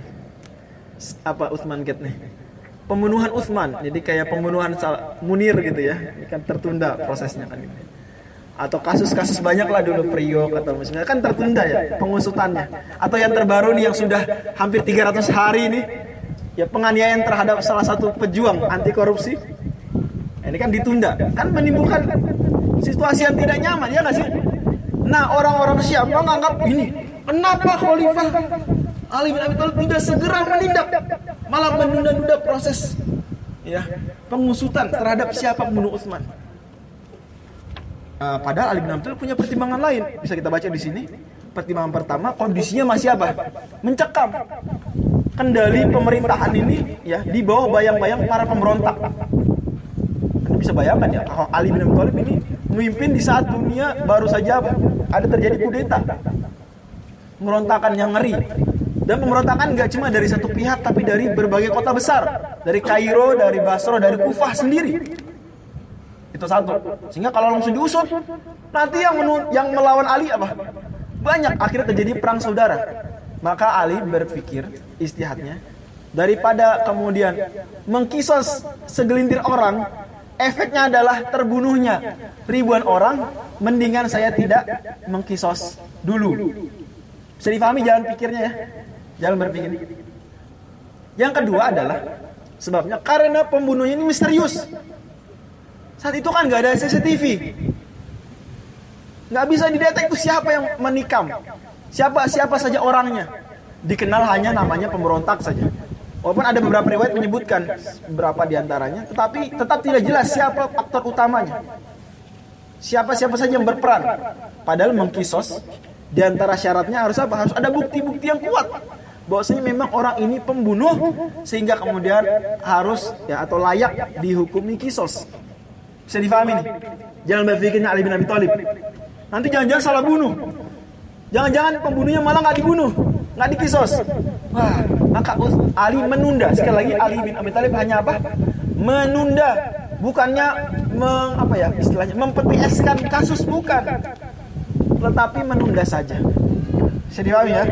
Apa Utsman Gate nih? Pembunuhan Utsman. Jadi kayak pembunuhan Munir gitu ya. Ini kan tertunda prosesnya kan. Atau kasus-kasus banyak lah dulu Priok atau misalnya kan tertunda ya pengusutannya. Atau yang terbaru nih yang sudah hampir 300 hari ini, ya penganiayaan terhadap salah satu pejuang anti korupsi. Ini kan ditunda, kan menimbulkan situasi yang tidak nyaman, ya nggak sih? Nah, orang-orang Syiah menganggap ini, kenapa Khalifah Ali bin Abi Thalib tidak segera menindak, malah menunda-nunda proses ya pengusutan terhadap siapa pembunuh Utsman. Padahal Ali bin Abi Thalib punya pertimbangan lain, bisa kita baca di sini. Pertimbangan pertama, kondisinya masih apa? Mencekam. Kendali pemerintahan ini ya di bawah bayang-bayang para pemberontak. Anda bisa bayangkan ya, kalau Ali bin Abi Thalib ini memimpin di saat dunia baru saja ada terjadi kudeta, pemberontakan yang ngeri. Dan pemberontakan nggak cuma dari satu pihak, tapi dari berbagai kota besar, dari Kairo, dari Basra, dari Kufah sendiri. Itu satu. Sehingga kalau langsung diusut, nanti yang melawan Ali apa? Banyak. Akhirnya terjadi perang saudara. Maka Ali berpikir istihadnya, daripada kemudian mengkisos segelintir orang, efeknya adalah terbunuhnya ribuan orang, mendingan saya tidak mengkisos dulu. Bisa difahami jalan pikirnya ya, jalan berpikir. Yang kedua adalah sebabnya karena pembunuhnya ini misterius. Saat itu kan nggak ada CCTV, nggak bisa didetek itu siapa yang menikam, siapa saja orangnya. Dikenal hanya namanya pemberontak saja. Walaupun ada beberapa riwayat menyebutkan beberapa diantaranya, tetapi tetap tidak jelas siapa aktor utamanya. Siapa saja yang berperan. Padahal mengkisos, diantara syaratnya harus apa? Harus ada bukti-bukti yang kuat. Bahwasanya memang orang ini pembunuh, sehingga kemudian harus ya atau layak dihukumi kisos. Bisa difahami nih? Jangan berpikirnya Ali bin Abi Thalib. Nanti jangan-jangan salah bunuh. Jangan-jangan pembunuhnya malah nggak dibunuh, nggak dikisos. Wah, maka Ali menunda. Sekali lagi Ali bin Abi Thalib hanya apa? Menunda, bukannya istilahnya mempetieskan kasus, bukan, tetapi menunda saja. Bisa dipahami ya?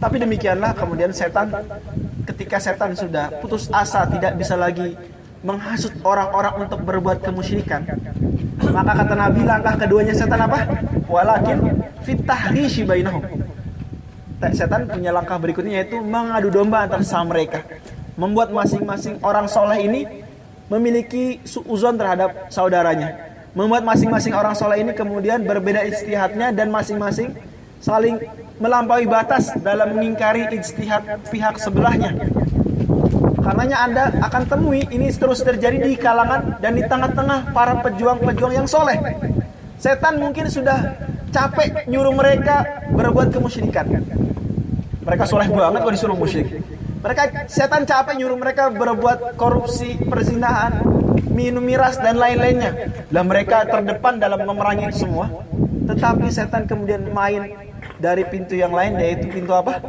Tapi demikianlah kemudian setan, ketika setan sudah putus asa tidak bisa lagi menghasut orang-orang untuk berbuat kemusyrikan, maka kata Nabi langkah keduanya setan apa? Walakin fitahrishi bainahum. Setan punya langkah berikutnya yaitu mengadu domba antara sama mereka, membuat masing-masing orang soleh ini memiliki suuzon terhadap saudaranya, membuat masing-masing orang soleh ini kemudian berbeda ijtihadnya dan masing-masing saling melampaui batas dalam mengingkari ijtihad pihak sebelahnya. Karenanya Anda akan temui ini terus terjadi di kalangan dan di tengah-tengah para pejuang-pejuang yang soleh. Setan mungkin sudah capek nyuruh mereka berbuat kemusyrikan. Mereka soleh banget kok disuruh musyrik. Setan capek nyuruh mereka berbuat korupsi, perzinahan, minum miras dan lain-lainnya. Lah mereka terdepan dalam memerangi itu semua. Tetapi setan kemudian main dari pintu yang lain, yaitu pintu apa?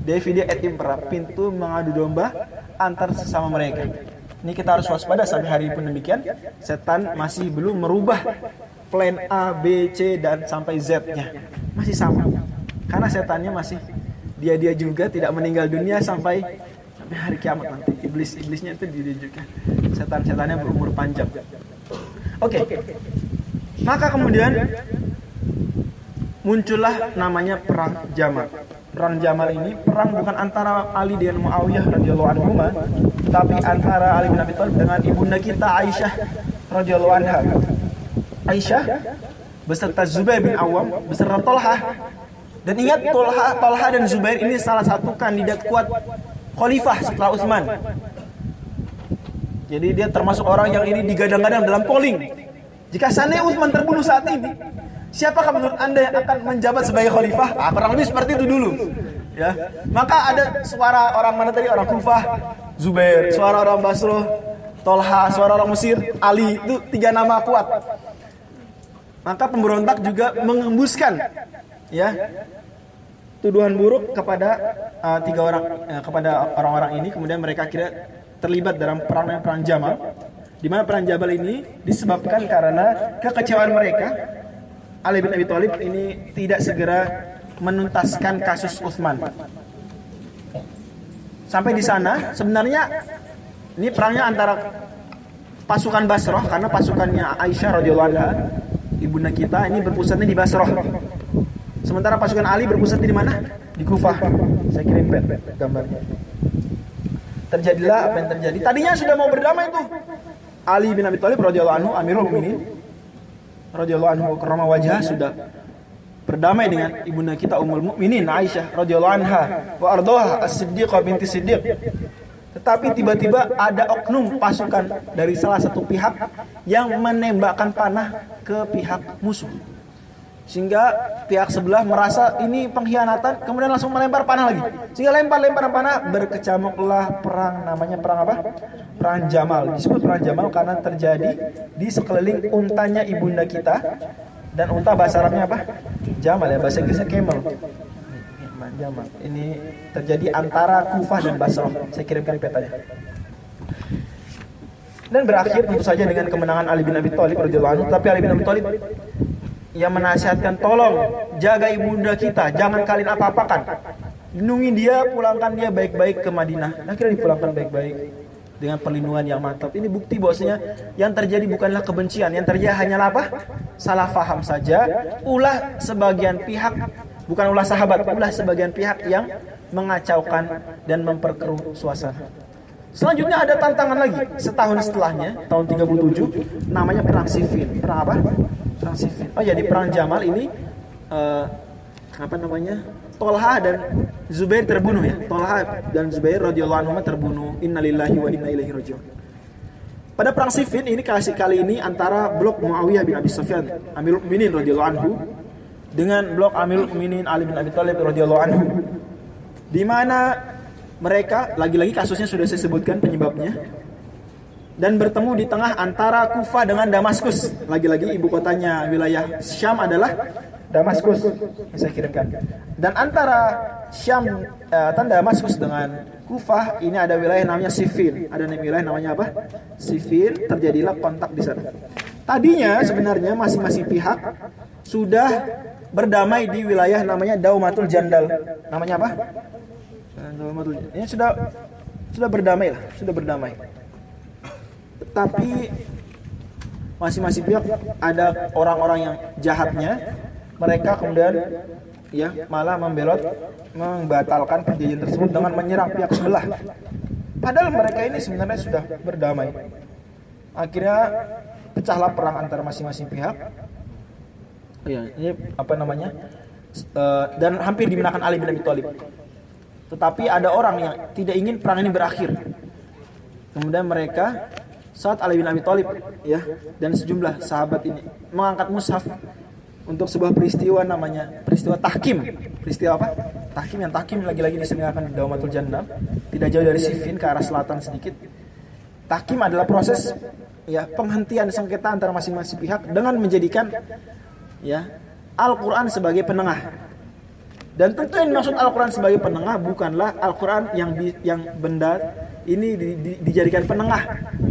Divide et impera, pintu mengadu domba antar sesama mereka. Ini kita harus waspada sampai hari ini pun demikian. Setan masih belum merubah plan A, B, C dan sampai Z-nya. Masih sama. Karena setannya masih dia juga tidak meninggal dunia sampai hari kiamat nanti. Iblisnya itu dia juga. Setannya berumur panjang. Oke. Maka kemudian muncullah namanya perang Jamal. Perang Jamal ini perang bukan antara Ali dengan Muawiyah radhiyallahu anhu, tapi antara Ali bin Abi Thalib dengan ibunda kita Aisyah radhiyallahu anha. Aisyah beserta Zubair bin Awam beserta Tolhah. Dan ingat, Tolhah dan Zubair ini salah satu kandidat kuat khalifah setelah Utsman. Jadi dia termasuk orang yang ini digadang-gadang dalam polling. Jika seandainya Utsman terbunuh saat ini, siapakah menurut Anda yang akan menjabat sebagai khalifah? Kurang lebih seperti itu dulu. Ya. Maka ada suara orang mana tadi? Orang Kufah, Zubair, suara orang Basrah, Tolhah, suara orang Mesir, Ali. Itu 3 nama kuat. Maka pemberontak juga mengembuskan ya tuduhan buruk kepada kepada orang-orang ini. Kemudian mereka akhirnya terlibat dalam perang Jamal, di mana perang Jamal ini disebabkan karena kekecewaan mereka. Ali bin Abi Thalib ini tidak segera menuntaskan kasus Utsman. Sampai di sana sebenarnya ini perangnya antara pasukan Basrah, karena pasukannya Aisyah radhiyallahu anha, ibunda kita, ini berpusatnya di Basrah. Sementara pasukan Ali berpusat di mana? Di Kufah. Saya kirim gambarnya. Terjadilah apa yang terjadi. Tadinya sudah mau berdamai tuh. Ali bin Abi Thalib radhiyallahu anhu, Amirul Mukminin radhiyallahu anhu karama wajah, sudah berdamai dengan ibunda kita Ummul Mukminin Aisyah radhiyallahu anha wa ardhaha As-Siddiqah binti Siddiq. Tetapi tiba-tiba ada oknum pasukan dari salah satu pihak yang menembakkan panah ke pihak musuh. Sehingga pihak sebelah merasa ini pengkhianatan, kemudian langsung melempar panah lagi. Sehingga lempar panah, berkecamuklah perang, namanya perang apa? Perang Jamal. Disebut perang Jamal karena terjadi di sekeliling untanya ibunda kita. Dan unta bahasa Arabnya apa? Jamal ya, bahasa Inggrisnya camel. Jamal. Ini terjadi antara Kufah dan Basrah. Saya kirimkan petanya. Dan berakhir tentu saja dengan kemenangan Ali bin Abi Thalib radhiyallahu anhu. Tapi Ali bin Abi Thalib yang menasihatkan, tolong jaga ibunda kita, jangan kalian apa-apakan, lindungi dia, pulangkan dia baik-baik ke Madinah. Akhirnya dipulangkan baik-baik dengan perlindungan yang mantap. Ini bukti bahwasanya yang terjadi bukanlah kebencian, yang terjadi hanyalah apa? Salah faham saja. Ulah sebagian pihak, bukan ulah sahabat, ulah sebagian pihak yang mengacaukan dan memperkeruh suasana. Selanjutnya ada tantangan lagi. Setahun setelahnya, tahun 37, namanya Perang Siffin. Perang apa? Perang Siffin. Oh ya, di Perang Jamal ini Tolha dan Zubair terbunuh ya. Tolha dan Zubair radhiyallahu anhum terbunuh. Innalillahi wa inna ilaihi raji'un. Pada Perang Siffin ini kali ini antara blok Muawiyah bin Abi Sufyan Amirul Mukminin radhiyallahu anhu dengan blok Amirul Mukminin Ali bin Abi Thalib radhiyallahu anhu. Di mana mereka, lagi-lagi kasusnya sudah saya sebutkan penyebabnya, dan bertemu di tengah antara Kufah dengan Damaskus. Lagi-lagi ibu kotanya wilayah Syam adalah Damaskus yang saya kirimkan. Dan antara Syam dan Damaskus dengan Kufah ini ada wilayah namanya Siffin. Ada wilayah namanya apa? Siffin. Terjadilah kontak di sana. Tadinya sebenarnya masing-masing pihak sudah berdamai di wilayah namanya Daumatul Jandal. Namanya apa? Ini sudah berdamai lah, sudah berdamai. Tapi masing-masing pihak ada orang-orang yang jahatnya. Mereka kemudian ya malah membatalkan perjanjian tersebut dengan menyerang pihak sebelah. Padahal mereka ini sebenarnya sudah berdamai. Akhirnya pecahlah perang antara masing-masing pihak. Ya, ini dan hampir dimenangkan Ali bin Abi Thalib. Tetapi ada orang yang tidak ingin perang ini berakhir. Kemudian mereka saat Ali bin Abi Thalib ya dan sejumlah sahabat ini mengangkat mushaf untuk sebuah peristiwa namanya peristiwa tahkim. Peristiwa apa? Tahkim. Yang tahkim lagi-lagi diselenggarakan di Daumatul Jannah, tidak jauh dari Siffin ke arah selatan sedikit. Tahkim adalah proses ya penghentian sengketa antara masing-masing pihak dengan menjadikan ya Al-Qur'an sebagai penengah. Dan tentu yang dimaksud Al-Quran sebagai penengah bukanlah Al-Quran yang benda ini dijadikan penengah.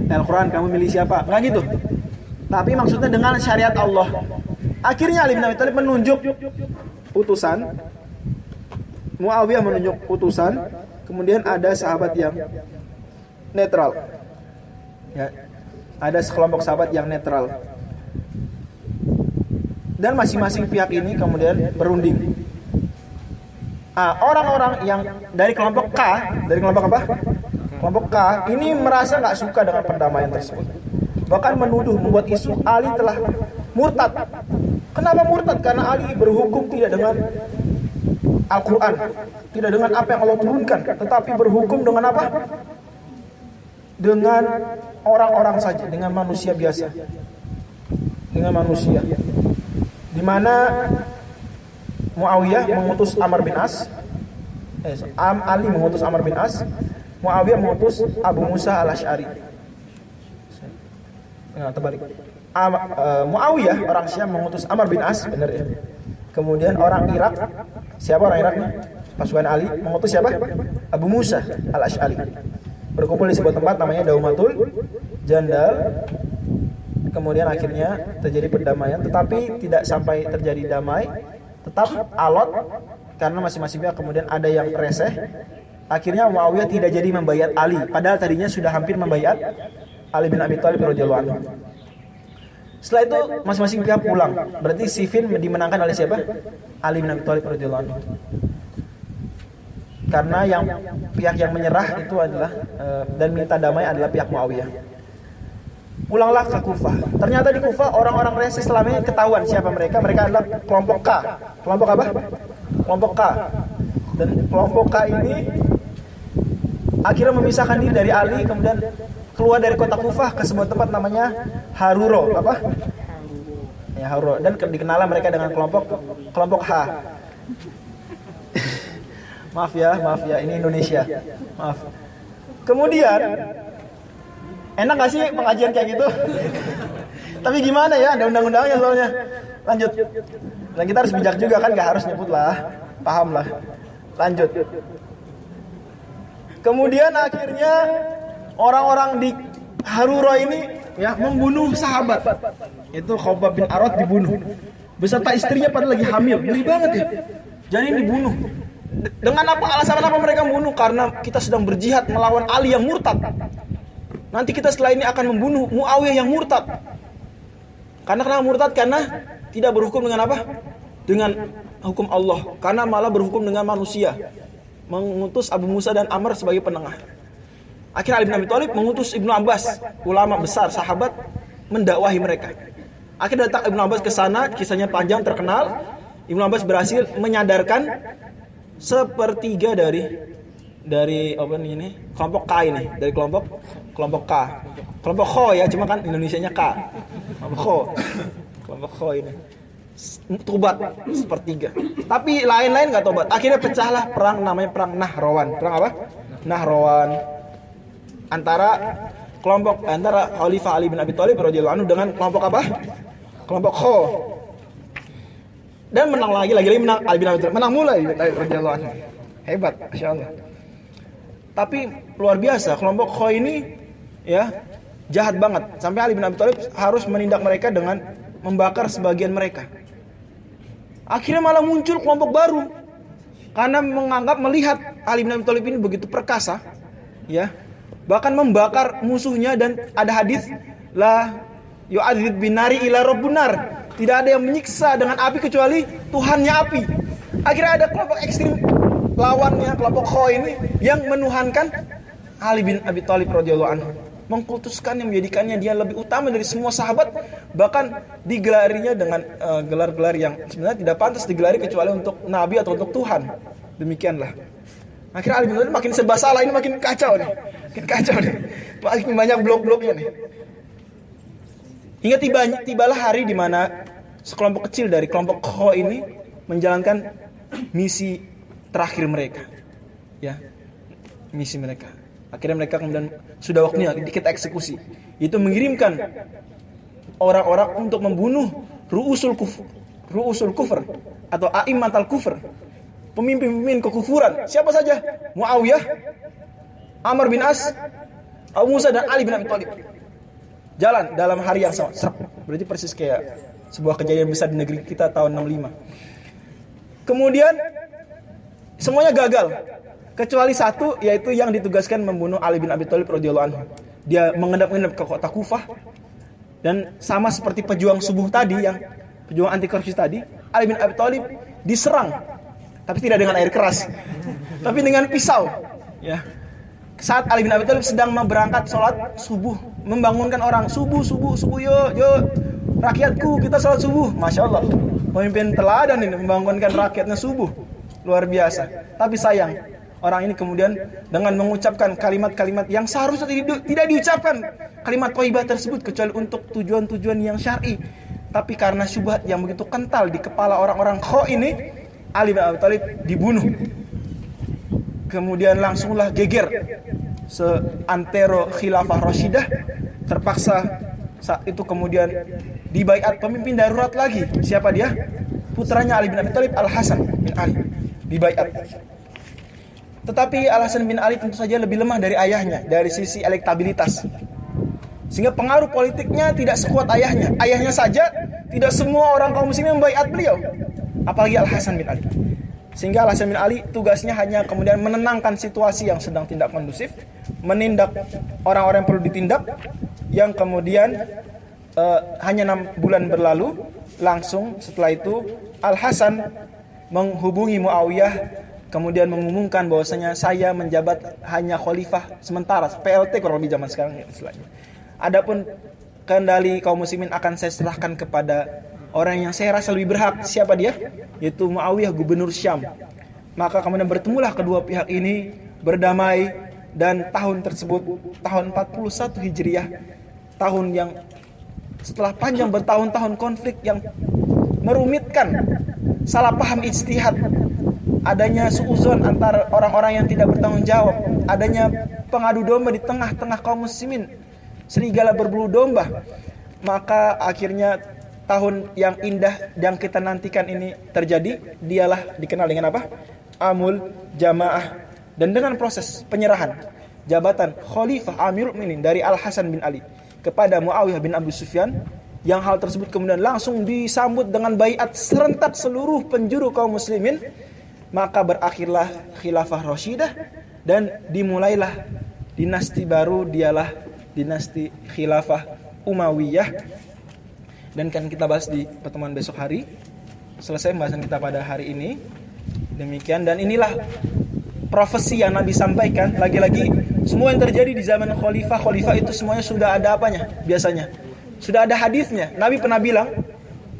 Al-Quran kamu milih siapa? Enggak gitu. Tapi maksudnya dengan syariat Allah. Akhirnya Ali bin Abi Thalib menunjuk utusan. Muawiyah menunjuk utusan. Kemudian ada sahabat yang netral. Ya, ada sekelompok sahabat yang netral. Dan masing-masing pihak ini kemudian berunding. Orang-orang yang dari kelompok K, dari kelompok apa? Kelompok K ini merasa nggak suka dengan perdamaian tersebut. Bahkan menuduh, membuat isu Ali telah murtad. Kenapa murtad? Karena Ali berhukum tidak dengan Al-Quran, tidak dengan apa yang Allah turunkan, tetapi berhukum dengan apa? Dengan orang-orang saja, dengan manusia biasa, dengan manusia. Di mana Muawiyah mengutus Amr bin As, Ali mengutus Amr bin As, Muawiyah mengutus Abu Musa al-Asy'ari. Terbalik. Muawiyah orang Syam mengutus Amr bin As, benar ya. Kemudian orang Irak, siapa orang Iraknya? Pasukan Ali mengutus siapa? Abu Musa al-Asy'ari. Berkumpul di sebuah tempat namanya Daumatul Jandal. Kemudian akhirnya terjadi perdamaian, tetapi tidak sampai terjadi damai. Tetap alot karena masing-masing pihak kemudian ada yang reseh. Akhirnya Muawiyah tidak jadi membayat Ali, padahal tadinya sudah hampir membayat Ali bin Abi Thalib radhiyallahu anhu. Setelah itu masing-masing pihak pulang. Berarti Siffin dimenangkan oleh siapa? Ali bin Abi Thalib radhiyallahu anhu. Karena yang pihak yang menyerah itu adalah dan minta damai adalah pihak Muawiyah. Pulanglah ke Kufah. Ternyata di Kufah orang-orang reseh selama ini ketahuan siapa mereka. Mereka adalah kelompok K. Kelompok apa? Kelompok K. Dan kelompok K ini akhirnya memisahkan diri dari Ali, kemudian keluar dari kota Kufah ke sebuah tempat namanya Haruro. Apa? Ya, Haruro. Dan dikenal mereka dengan kelompok H. Maaf ya, ini Indonesia. Maaf. Kemudian enak gak sih pengajian kayak gitu? Tapi gimana ya, ada undang-undangnya soalnya. Lanjut. Dan kita harus bijak juga kan, gak harus nyebut lah. Paham lah. Lanjut. Kemudian akhirnya orang-orang di Harura ini ya membunuh sahabat. Itu Khabbab bin Arad dibunuh. Beserta istrinya padahal lagi hamil. Ngeri banget ya. Jadi dibunuh. Dengan apa? Alasan apa mereka membunuh? Karena kita sedang berjihad melawan Ali yang murtad. Nanti kita setelah ini akan membunuh Muawiyah yang murtad. Kenapa murtad? Karena tidak berhukum dengan apa? Dengan hukum Allah. Karena malah berhukum dengan manusia. Mengutus Abu Musa dan Amr sebagai penengah. Akhirnya Ali bin Abi Thalib mengutus Ibnu Abbas, ulama besar sahabat, mendakwahi mereka. Akhirnya datang Ibnu Abbas ke sana, kisahnya panjang terkenal. Ibnu Abbas berhasil menyadarkan sepertiga dari apa ini kelompok K ini, dari kelompok K. Kelompok Kho ya, cuma kan Indonesianya K. Kelompok Kho ini. Tobat sepertiga. Tapi lain-lain enggak tobat. Akhirnya pecahlah perang namanya perang Nahrawan. Perang apa? Nahrawan. Antara Khalifah Ali bin Abi Thalib radhiyallahu anhu dengan kelompok apa? Kelompok Kho. Dan menang lagi menang Ali bin Abi Thalib. Menang mulai radhiyallahu anhu. Hebat, masyaallah. Tapi luar biasa kelompok Kho ini ya jahat banget. Sampai Ali bin Abi Thalib harus menindak mereka dengan membakar sebagian mereka. Akhirnya malah muncul kelompok baru karena melihat Ali bin Abi Thalib ini begitu perkasa, ya, bahkan membakar musuhnya. Dan ada hadis la yu'adzib binari ila rabbunar, tidak ada yang menyiksa dengan api kecuali Tuhannya api. Akhirnya ada kelompok ekstrim lawannya, kelompok Kho ini yang menuhankan Ali bin Abi Thalib radhiyallahu anhu, mengkultuskannya, menjadikannya dia lebih utama dari semua sahabat, bahkan digelarinya dengan gelar-gelar yang sebenarnya tidak pantas digelari kecuali untuk Nabi atau untuk Tuhan. Demikianlah. Akhirnya Ali bin Abi Thalib makin serba salah, ini makin kacau nih. Makin banyak blok-bloknya nih. Hingga tibalah hari di mana sekelompok kecil dari kelompok Kho ini menjalankan misi terakhir mereka. Ya. Misi mereka. Akhirnya mereka kemudian sudah waktunya kita eksekusi. Itu mengirimkan orang-orang untuk membunuh ru'usul kufur atau a'immatal kufur, pemimpin-pemimpin kekufuran. Siapa saja? Muawiyah, Amr bin As, Abu Musa dan Ali bin Abi Thalib. Jalan dalam hari yang sama. Berarti persis kayak sebuah kejadian besar di negeri kita tahun 65. Kemudian semuanya gagal. Kecuali satu, yaitu yang ditugaskan membunuh Ali bin Abi Thalib radhiyallahu anhu. Dia mengendap-endap ke kota Kufah. Dan sama seperti pejuang subuh tadi, yang pejuang anti korupsi tadi, Ali bin Abi Thalib diserang. Tapi tidak dengan air keras, tapi dengan pisau. Ya. Saat Ali bin Abi Thalib sedang berangkat sholat subuh, membangunkan orang, subuh, yo, rakyatku, kita sholat subuh. Masya Allah, pemimpin teladan ini membangunkan rakyatnya subuh. Luar biasa. Tapi sayang, orang ini kemudian dengan mengucapkan kalimat-kalimat yang seharusnya tidak diucapkan, kalimat thayyibah tersebut kecuali untuk tujuan-tujuan yang syar'i. Tapi karena syubhat yang begitu kental di kepala orang-orang Kho ini, Ali bin Abi Thalib dibunuh. Kemudian langsunglah geger seantero khilafah Rashidah. Terpaksa saat itu kemudian dibaiat pemimpin darurat lagi. Siapa dia? Putranya Ali bin Abi Thalib, Al-Hasan bin Ali, dibaiat. Tetapi Al-Hasan bin Ali tentu saja lebih lemah dari ayahnya dari sisi elektabilitas. Sehingga pengaruh politiknya tidak sekuat ayahnya. Ayahnya saja tidak semua orang kaum muslimin membaiat beliau, apalagi Al-Hasan bin Ali. Sehingga Al-Hasan bin Ali tugasnya hanya kemudian menenangkan situasi yang sedang tidak kondusif, menindak orang-orang yang perlu ditindak, yang kemudian hanya 6 bulan berlalu, langsung setelah itu Al-Hasan menghubungi Muawiyah, kemudian mengumumkan bahwasanya saya menjabat hanya khalifah sementara, PLT kurang lebih zaman sekarang istilahnya. Adapun kendali kaum muslimin akan saya serahkan kepada orang yang saya rasa lebih berhak. Siapa dia? Yaitu Muawiyah, gubernur Syam. Maka kemudian bertemulah kedua pihak ini, berdamai, dan tahun tersebut tahun 41 Hijriah, tahun yang setelah panjang bertahun-tahun konflik yang merumitkan, salah paham ijtihad, adanya suuzon antara orang-orang yang tidak bertanggung jawab, adanya pengadu domba di tengah-tengah kaum muslimin, serigala berbulu domba. Maka akhirnya tahun yang indah yang kita nantikan ini terjadi. Dialah dikenal dengan apa? Amul Jamaah. Dan dengan proses penyerahan jabatan Khalifah Amirul Mukminin dari Al-Hasan bin Ali kepada Muawiyah bin Abu Sufyan, yang hal tersebut kemudian langsung disambut dengan baiat serentak seluruh penjuru kaum muslimin. Maka berakhirlah khilafah Rashidah dan dimulailah dinasti baru, dialah dinasti khilafah Umayyah. Dan kan kita bahas di pertemuan besok hari. Selesai pembahasan kita pada hari ini. Demikian, dan inilah profesi yang Nabi sampaikan, lagi-lagi semua yang terjadi di zaman khalifah itu semuanya sudah ada apanya biasanya? Sudah ada hadisnya. Nabi pernah bilang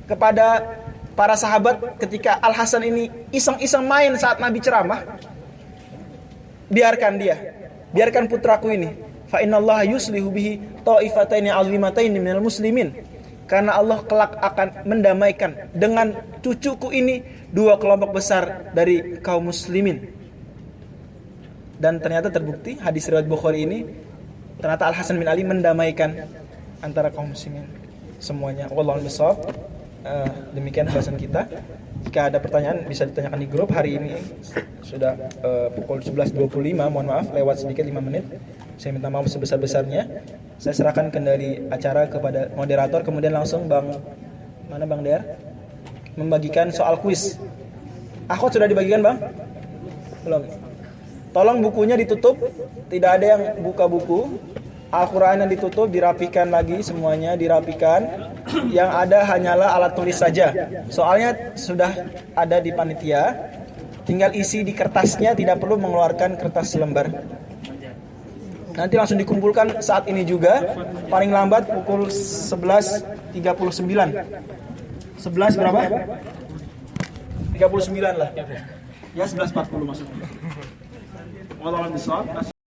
kepada para sahabat ketika Al Hasan ini iseng-iseng main saat Nabi ceramah, biarkan putraku ini. Fa innallaha yuslihu bihi ta'ifataini 'azimataini minal muslimin. Karena Allah kelak akan mendamaikan dengan cucuku ini dua kelompok besar dari kaum muslimin. Dan ternyata terbukti hadis riwayat Bukhari ini ternyata Al Hasan bin Ali mendamaikan antara kaum muslimin semuanya. Wallahu a'lam. Demikian bahasan kita. Jika ada pertanyaan bisa ditanyakan di grup. Hari ini sudah pukul 11.25, mohon maaf lewat sedikit 5 menit. Saya minta maaf sebesar-besarnya. Saya serahkan kendali acara kepada moderator, kemudian langsung Bang Der membagikan soal kuis. Akhwat sudah dibagikan, Bang? Belum. Tolong bukunya ditutup, tidak ada yang buka buku. Al-Quran yang ditutup, dirapikan lagi semuanya, dirapikan. Yang ada hanyalah alat tulis saja. Soalnya sudah ada di panitia, tinggal isi di kertasnya, tidak perlu mengeluarkan kertas selembar. Nanti langsung dikumpulkan saat ini juga, paling lambat pukul 11.39. 11 berapa? 39 lah. Ya 11.40 maksudnya. Wallahu a'lam bishawab.